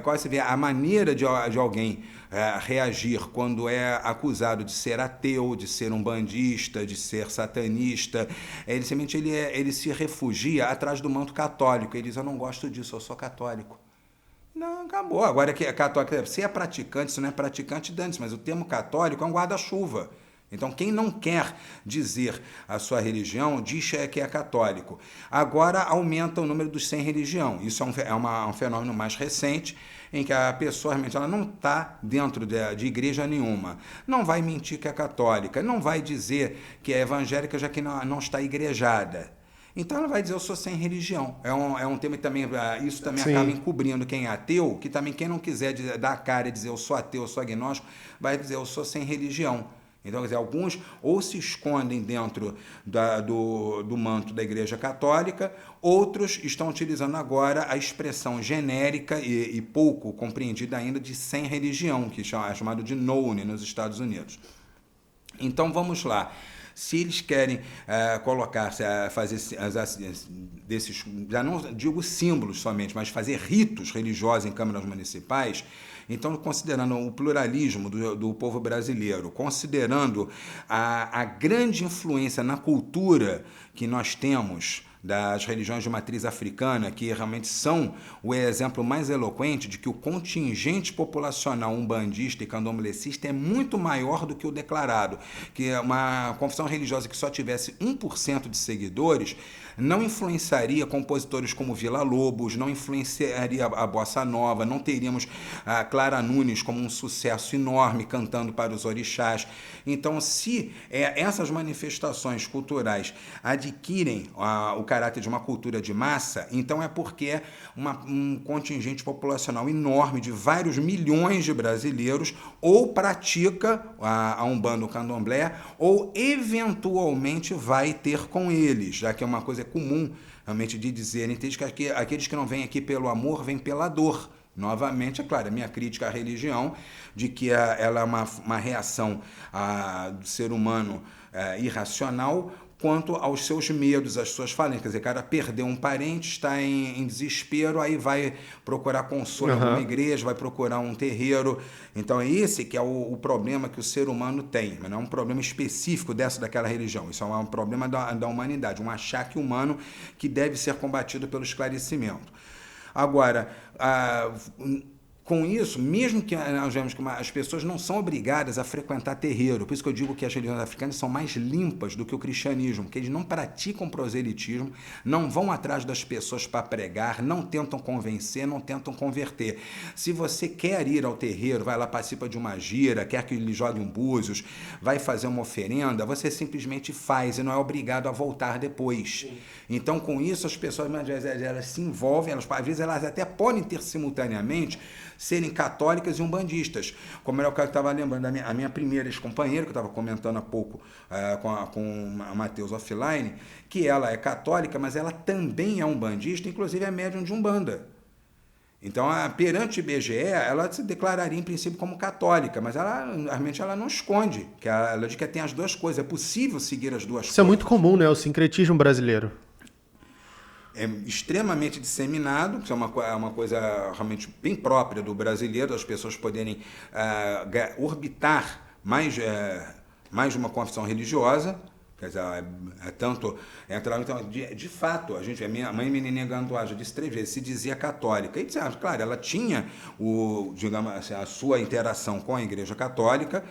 quase você vê a maneira de alguém reagir quando é acusado de ser ateu, de ser um bandista, de ser satanista. Ele simplesmente ele se refugia atrás do manto católico. Ele diz: eu não gosto disso, eu sou católico. Não, acabou. Agora que é católico, se é praticante, se não é praticante, dane-se, mas o termo católico é um guarda-chuva. Então, quem não quer dizer a sua religião, diz que é católico. Agora, aumenta o número dos sem religião. Isso é um fenômeno mais recente, em que a pessoa realmente ela não está dentro de igreja nenhuma. Não vai mentir que é católica, não vai dizer que é evangélica, já que não está igrejada. Então ela vai dizer: eu sou sem religião. É um tema que também, isso também Sim. acaba encobrindo quem é ateu, que também quem não quiser dar a cara e dizer eu sou ateu, eu sou agnóstico, vai dizer eu sou sem religião. Então, quer dizer, alguns ou se escondem dentro do manto da Igreja Católica, outros estão utilizando agora a expressão genérica e pouco compreendida ainda de sem religião, que é chamado de known nos Estados Unidos. Então, vamos lá. Se eles querem colocar-se a fazer desses, já não digo símbolos somente, mas fazer ritos religiosos em câmaras municipais, então, considerando o pluralismo do povo brasileiro, considerando a grande influência na cultura que nós temos das religiões de matriz africana, que realmente são o exemplo mais eloquente de que o contingente populacional umbandista e candomblessista é muito maior do que o declarado, que uma confissão religiosa que só tivesse 1% de seguidores não influenciaria compositores como Villa-Lobos, não influenciaria a Bossa Nova, não teríamos a Clara Nunes como um sucesso enorme cantando para os orixás. Então, se essas manifestações culturais adquirem o caráter de uma cultura de massa, então é porque um contingente populacional enorme de vários milhões de brasileiros ou pratica a Umbanda ou Candomblé ou eventualmente vai ter com eles, já que é uma coisa comum realmente de dizerem que aqueles que não vêm aqui pelo amor, vêm pela dor. Novamente, é claro, a minha crítica à religião, de que ela é uma reação do ser humano irracional quanto aos seus medos, às suas falências. Quer dizer, o cara perdeu um parente, está em desespero, aí vai procurar consolo em alguma igreja, vai procurar um terreiro. Então, esse que é o problema que o ser humano tem, mas não é um problema específico daquela religião. Isso é um problema da humanidade, um achaque humano que deve ser combatido pelo esclarecimento. Agora, com isso, mesmo que nós vemos que as pessoas não são obrigadas a frequentar terreiro, por isso que eu digo que as religiões africanas são mais limpas do que o cristianismo, porque eles não praticam proselitismo, não vão atrás das pessoas para pregar, não tentam convencer, não tentam converter. Se você quer ir ao terreiro, vai lá, participa de uma gira, quer que lhe jogue um búzios, vai fazer uma oferenda, você simplesmente faz e não é obrigado a voltar depois. Sim. Então, com isso, as pessoas elas se envolvem, às vezes elas até podem ter simultaneamente serem católicas e umbandistas, como era o que eu estava lembrando, a minha primeira ex-companheira, que eu estava comentando há pouco com o Matheus offline, que ela é católica, mas ela também é umbandista, inclusive é médium de Umbanda. Então, perante o IBGE, ela se declararia em princípio como católica, mas realmente ela não esconde, ela diz que tem as duas coisas, é possível seguir as duas coisas. Isso é muito comum, né? O sincretismo brasileiro. É extremamente disseminado, que é uma coisa realmente bem própria do brasileiro, as pessoas poderem orbitar mais de uma confissão religiosa, Quer dizer, tanto entra então, de fato, a minha mãe me negando, já disse 3 vezes, se dizia católica. E dizia, claro, ela tinha digamos assim, a sua interação com a Igreja Católica,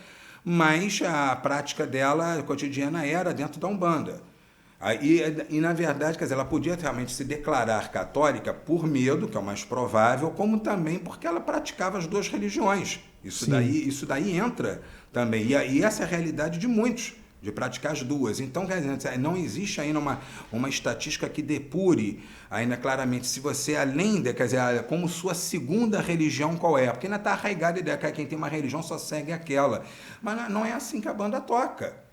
mas a prática dela cotidiana era dentro da Umbanda. E, na verdade, quer dizer, ela podia realmente se declarar católica por medo, que é o mais provável, como também porque ela praticava as 2 religiões. Isso daí entra também. E essa é a realidade de muitos, de praticar as 2. Então, quer dizer, não existe ainda uma estatística que depure ainda claramente se você, além de, quer dizer, como sua segunda religião qual é, porque ainda está arraigada a ideia que quem tem uma religião só segue aquela. Mas não é assim que a banda toca.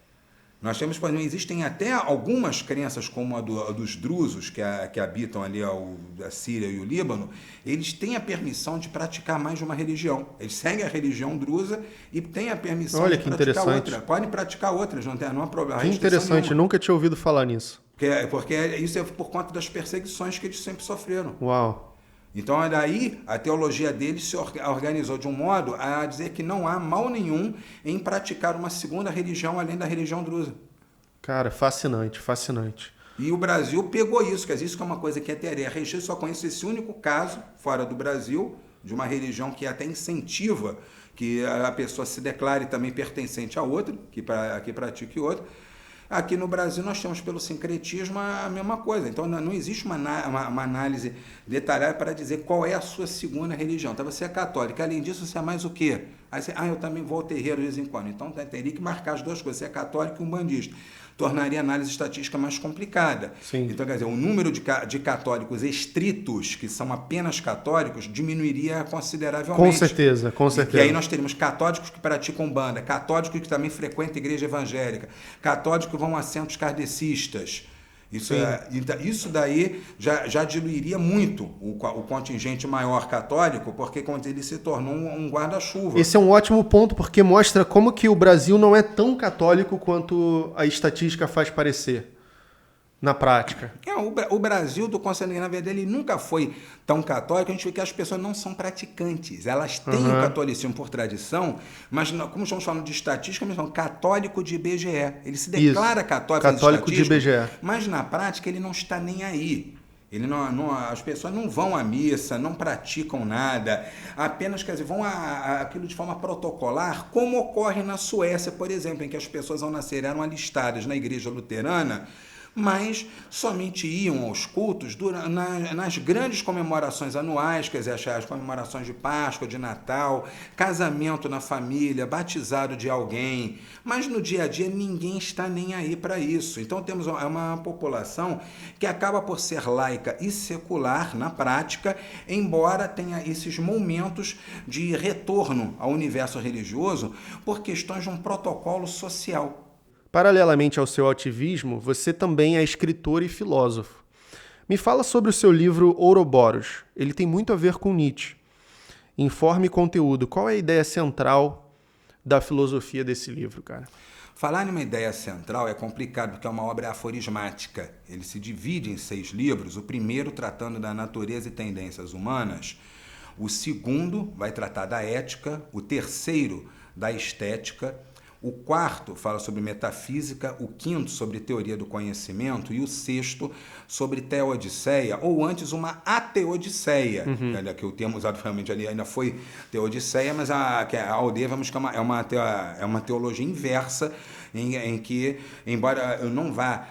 Nós temos, por exemplo, existem até algumas crenças, como a dos drusos, que habitam ali a Síria e o Líbano, eles têm a permissão de praticar mais de uma religião. Eles seguem a religião drusa e têm a permissão de praticar outra. Podem praticar outras, não há problema. Que interessante, nenhuma. Nunca tinha ouvido falar nisso. Porque isso é por conta das perseguições que eles sempre sofreram. Uau! Então, daí, a teologia deles se organizou de um modo a dizer que não há mal nenhum em praticar uma segunda religião além da religião drusa. Cara, fascinante, fascinante. E o Brasil pegou isso, quer dizer, isso que é uma coisa que é registro, só conheço esse único caso, fora do Brasil, de uma religião que até incentiva que a pessoa se declare também pertencente a outra, que pratique outra. Aqui no Brasil nós temos pelo sincretismo a mesma coisa. Então não existe uma análise detalhada para dizer qual é a sua segunda religião. Então você é católico, além disso você é mais o quê? Aí você, eu também vou ao terreiro de vez em quando. Então teria que marcar as 2 coisas, você é católico e umbandista. Tornaria a análise estatística mais complicada. Sim. Então, quer dizer, o número de católicos estritos, que são apenas católicos, diminuiria consideravelmente. Com certeza, com certeza. E aí nós teríamos católicos que praticam banda, católicos que também frequentam a igreja evangélica, católicos que vão a centros kardecistas. Isso daí já diluiria muito o contingente maior católico, porque ele se tornou um guarda-chuva. Esse é um ótimo ponto, porque mostra como que o Brasil não é tão católico quanto a estatística faz parecer, na prática. O Brasil, do Conselho, na verdade, ele nunca foi tão católico. A gente vê que as pessoas não são praticantes. Elas têm o catolicismo por tradição, mas como estamos falando de estatística, eles falam católico de IBGE. Ele se declara católico de IBGE. Mas na prática ele não está nem aí. As pessoas não vão à missa, não praticam nada, apenas, quer dizer, vão aquilo de forma protocolar, como ocorre na Suécia, por exemplo, em que as pessoas ao nascer eram alistadas na igreja luterana, mas somente iam aos cultos nas grandes comemorações anuais, quer dizer, as comemorações de Páscoa, de Natal, casamento na família, batizado de alguém, mas no dia a dia ninguém está nem aí para isso. Então temos uma população que acaba por ser laica e secular na prática, embora tenha esses momentos de retorno ao universo religioso por questões de um protocolo social. Paralelamente ao seu ativismo, você também é escritor e filósofo. Me fala sobre o seu livro Ouroboros. Ele tem muito a ver com Nietzsche. Informe conteúdo. Qual é a ideia central da filosofia desse livro, cara? Falar em uma ideia central é complicado, porque é uma obra aforismática. Ele se divide em 6 livros, o primeiro tratando da natureza e tendências humanas, o segundo vai tratar da ética, o terceiro da estética, o 4º fala sobre metafísica, o 5º sobre teoria do conhecimento e o 6º sobre teodiceia, ou antes uma ateodiceia, que o termo usado realmente ali ainda foi teodiceia, mas a aldeia, vamos chamar, é uma teologia inversa, em que, embora eu não vá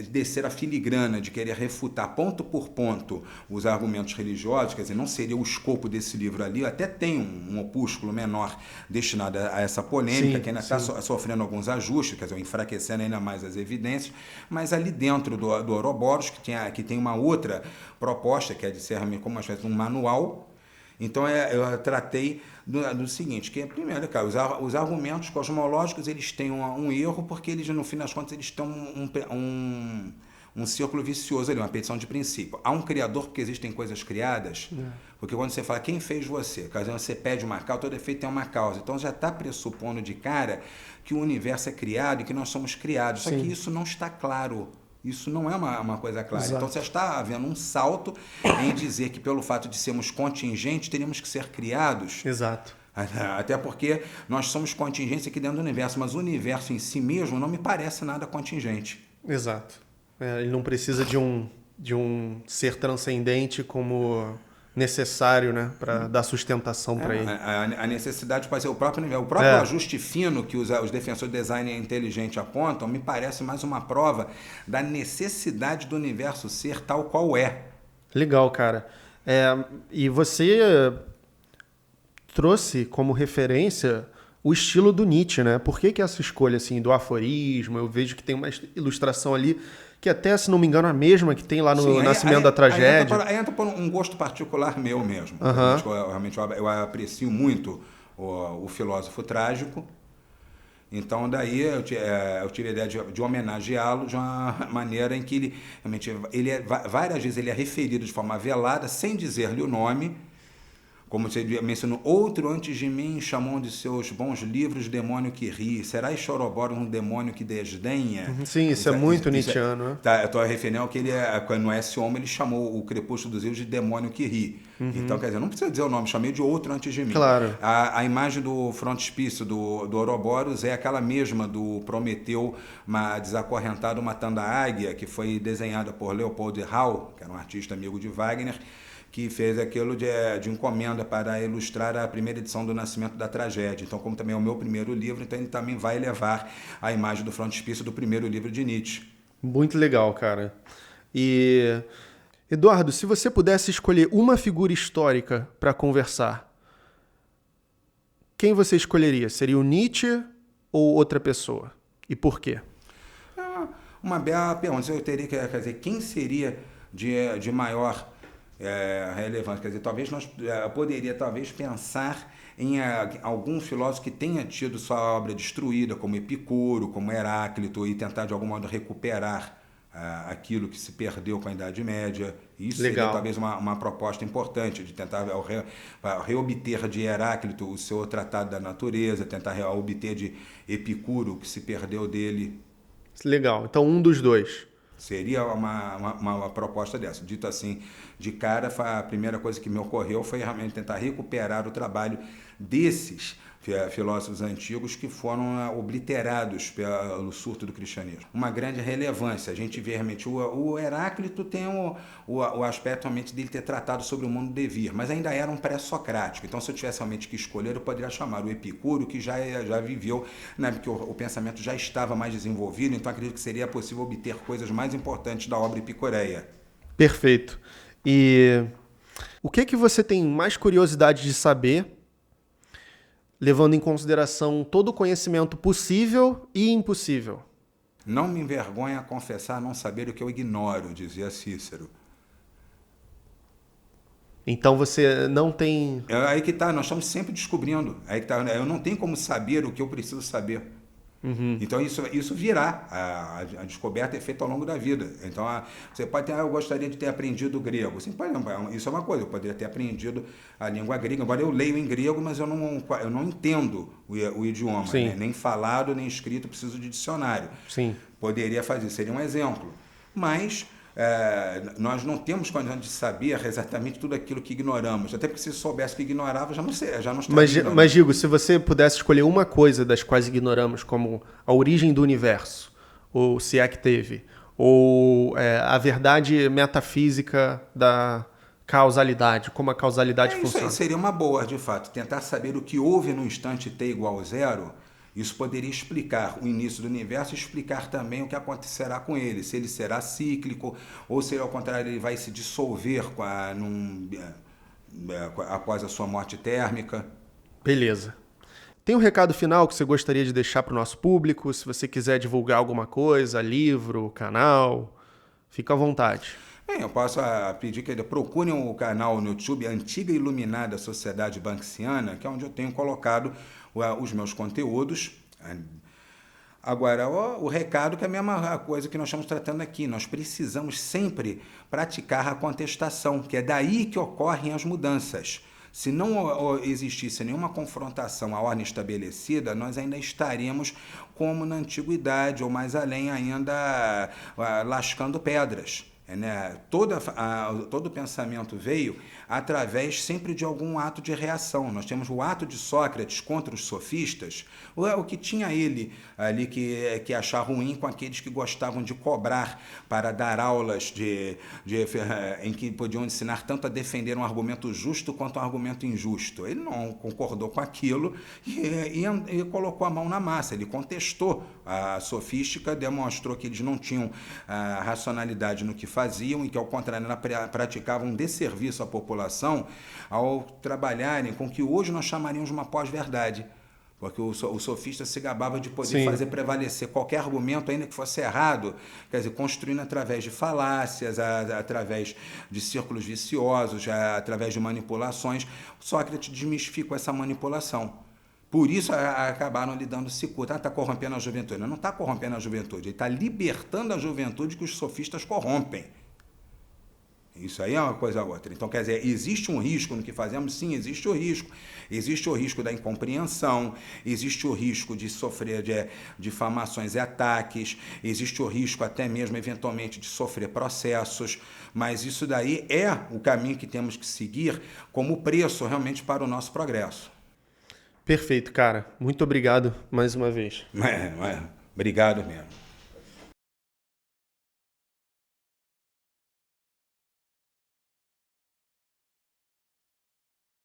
descer a filigrana de querer refutar ponto por ponto os argumentos religiosos, quer dizer, não seria o escopo desse livro ali, eu até tem um opúsculo menor destinado a essa polêmica, que ainda está sofrendo alguns ajustes, quer dizer, enfraquecendo ainda mais as evidências, mas ali dentro do Ouroboros, que tem uma outra proposta, que é de ser como uma espécie de um manual. Então eu tratei do seguinte, que primeiro, cara, os argumentos cosmológicos eles têm um erro, porque eles, no fim das contas, eles têm um círculo vicioso ali, uma petição de princípio. Há um criador porque existem coisas criadas, porque quando você fala quem fez você, caso você pede uma causa, todo efeito tem uma causa. Então já está pressupondo de cara que o universo é criado e que nós somos criados. Só que isso não está claro. Isso não é uma coisa clara. Exato. Então você está havendo um salto em dizer que pelo fato de sermos contingentes, teríamos que ser criados. Exato. Até porque nós somos contingência aqui dentro do universo, mas o universo em si mesmo não me parece nada contingente. Exato. Ele não precisa de um ser transcendente como necessário, né, para dar sustentação para ele. A necessidade pode ser o próprio nível. O próprio ajuste fino que os defensores de design inteligente apontam me parece mais uma prova da necessidade do universo ser tal qual é. Legal, cara. E você trouxe como referência o estilo do Nietzsche, né? Por que essa escolha assim, do aforismo? Eu vejo que tem uma ilustração ali que até, se não me engano, a mesma que tem lá no Nascimento da Tragédia. Aí entra por um gosto particular meu mesmo. Realmente eu aprecio muito o filósofo trágico. Então, daí eu tive a ideia de homenageá-lo de uma maneira em que ele, realmente, várias vezes ele é referido de forma velada, sem dizer-lhe o nome. Como você mencionou, outro antes de mim chamou de seus bons livros demônio que ri. Será Choroboro um demônio que desdenha? Sim, isso é muito nietzschiano, né? Tá, eu estou referindo ao que no S. Homo, ele chamou o Crepúsculo dos Rios de demônio que ri. Então, quer dizer, não precisa dizer o nome, chamei de outro antes de mim. Claro. A imagem do frontispício do Ouroboros é aquela mesma do Prometeu desacorrentado matando a águia, que foi desenhada por Leopold Hall, que era um artista amigo de Wagner, que fez aquilo de encomenda para ilustrar a primeira edição do Nascimento da Tragédia. Então, como também é o meu primeiro livro, então ele também vai levar a imagem do frontispício do primeiro livro de Nietzsche. Muito legal, cara. E, Eduardo, se você pudesse escolher uma figura histórica para conversar, quem você escolheria? Seria o Nietzsche ou outra pessoa? E por quê? É uma bela pergunta. Eu teria que dizer, quem seria de maior relevante. Quer dizer, talvez poderia pensar em algum filósofo que tenha tido sua obra destruída, como Epicuro, como Heráclito, e tentar de algum modo recuperar aquilo que se perdeu com a Idade Média. Isso seria talvez uma proposta importante, de tentar reobter de Heráclito o seu Tratado da Natureza, tentar obter de Epicuro o que se perdeu dele. Legal, então um dos dois. Seria uma proposta dessa. Dito assim, de cara, a primeira coisa que me ocorreu foi realmente tentar recuperar o trabalho desses filósofos antigos que foram obliterados pelo surto do cristianismo. Uma grande relevância. A gente vê realmente o Heráclito tem o aspecto realmente dele ter tratado sobre o mundo devir, mas ainda era um pré-socrático. Então, se eu tivesse realmente que escolher, eu poderia chamar o Epicuro, que já viveu, né, porque o pensamento já estava mais desenvolvido, então acredito que seria possível obter coisas mais importantes da obra epicureia. Perfeito. E o que você tem mais curiosidade de saber, levando em consideração todo o conhecimento possível e impossível? Não me envergonha confessar não saber o que eu ignoro, dizia Cícero. Então você não tem... Aí que tá, nós estamos sempre descobrindo. Aí que tá, eu não tenho como saber o que eu preciso saber. Então isso virá. A descoberta é feita ao longo da vida. Então você pode ter, eu gostaria de ter aprendido grego. Sim, isso é uma coisa, eu poderia ter aprendido a língua grega, embora eu leio em grego, mas eu não entendo o idioma, né? Nem falado, nem escrito, preciso de dicionário. Sim. Poderia fazer, seria um exemplo. Mas nós não temos condição de saber exatamente tudo aquilo que ignoramos. Até porque se soubesse que ignorava, já não estaria. Mas digo, se você pudesse escolher uma coisa das quais ignoramos, como a origem do universo, ou se é que teve, ou a verdade metafísica da causalidade, como a causalidade funciona. Isso aí seria uma boa, de fato. Tentar saber o que houve no instante t igual a zero. Isso poderia explicar o início do universo e explicar também o que acontecerá com ele. Se ele será cíclico ou se, ao contrário, ele vai se dissolver após a sua morte térmica. Beleza. Tem um recado final que você gostaria de deixar para o nosso público? Se você quiser divulgar alguma coisa, livro, canal, fica à vontade. Eu posso pedir que procurem o canal no YouTube Antiga Iluminada Sociedade Banksiana, que é onde eu tenho colocado os meus conteúdos. Agora, o recado que é a mesma coisa que nós estamos tratando aqui. Nós precisamos sempre praticar a contestação, que é daí que ocorrem as mudanças. Se não existisse nenhuma confrontação à ordem estabelecida, nós ainda estaríamos como na antiguidade, ou mais além ainda, lascando pedras. Né? Todo o pensamento veio através sempre de algum ato de reação. Nós temos o ato de Sócrates contra os sofistas, o que tinha ele ali que achar ruim com aqueles que gostavam de cobrar para dar aulas em que podiam ensinar tanto a defender um argumento justo quanto um argumento injusto. Ele não concordou com aquilo e colocou a mão na massa. Ele contestou a sofística, demonstrou que eles não tinham racionalidade no que faziam e que, ao contrário, praticavam um desserviço à população ao trabalharem com o que hoje nós chamaríamos de uma pós-verdade. Porque o sofista se gabava de poder fazer prevalecer qualquer argumento, ainda que fosse errado, quer dizer, construindo através de falácias, através de círculos viciosos, através de manipulações. Sócrates desmistificou essa manipulação. Por isso acabaram lhe dando cicuta. Está corrompendo a juventude. Não está corrompendo a juventude, ele está libertando a juventude que os sofistas corrompem. Isso aí é uma coisa ou outra. Então, quer dizer, existe um risco no que fazemos? Sim, existe o risco. Existe o risco da incompreensão, existe o risco de sofrer de difamações e ataques, existe o risco até mesmo, eventualmente, de sofrer processos, mas isso daí é o caminho que temos que seguir como preço realmente para o nosso progresso. Perfeito, cara. Muito obrigado mais uma vez. Obrigado mesmo.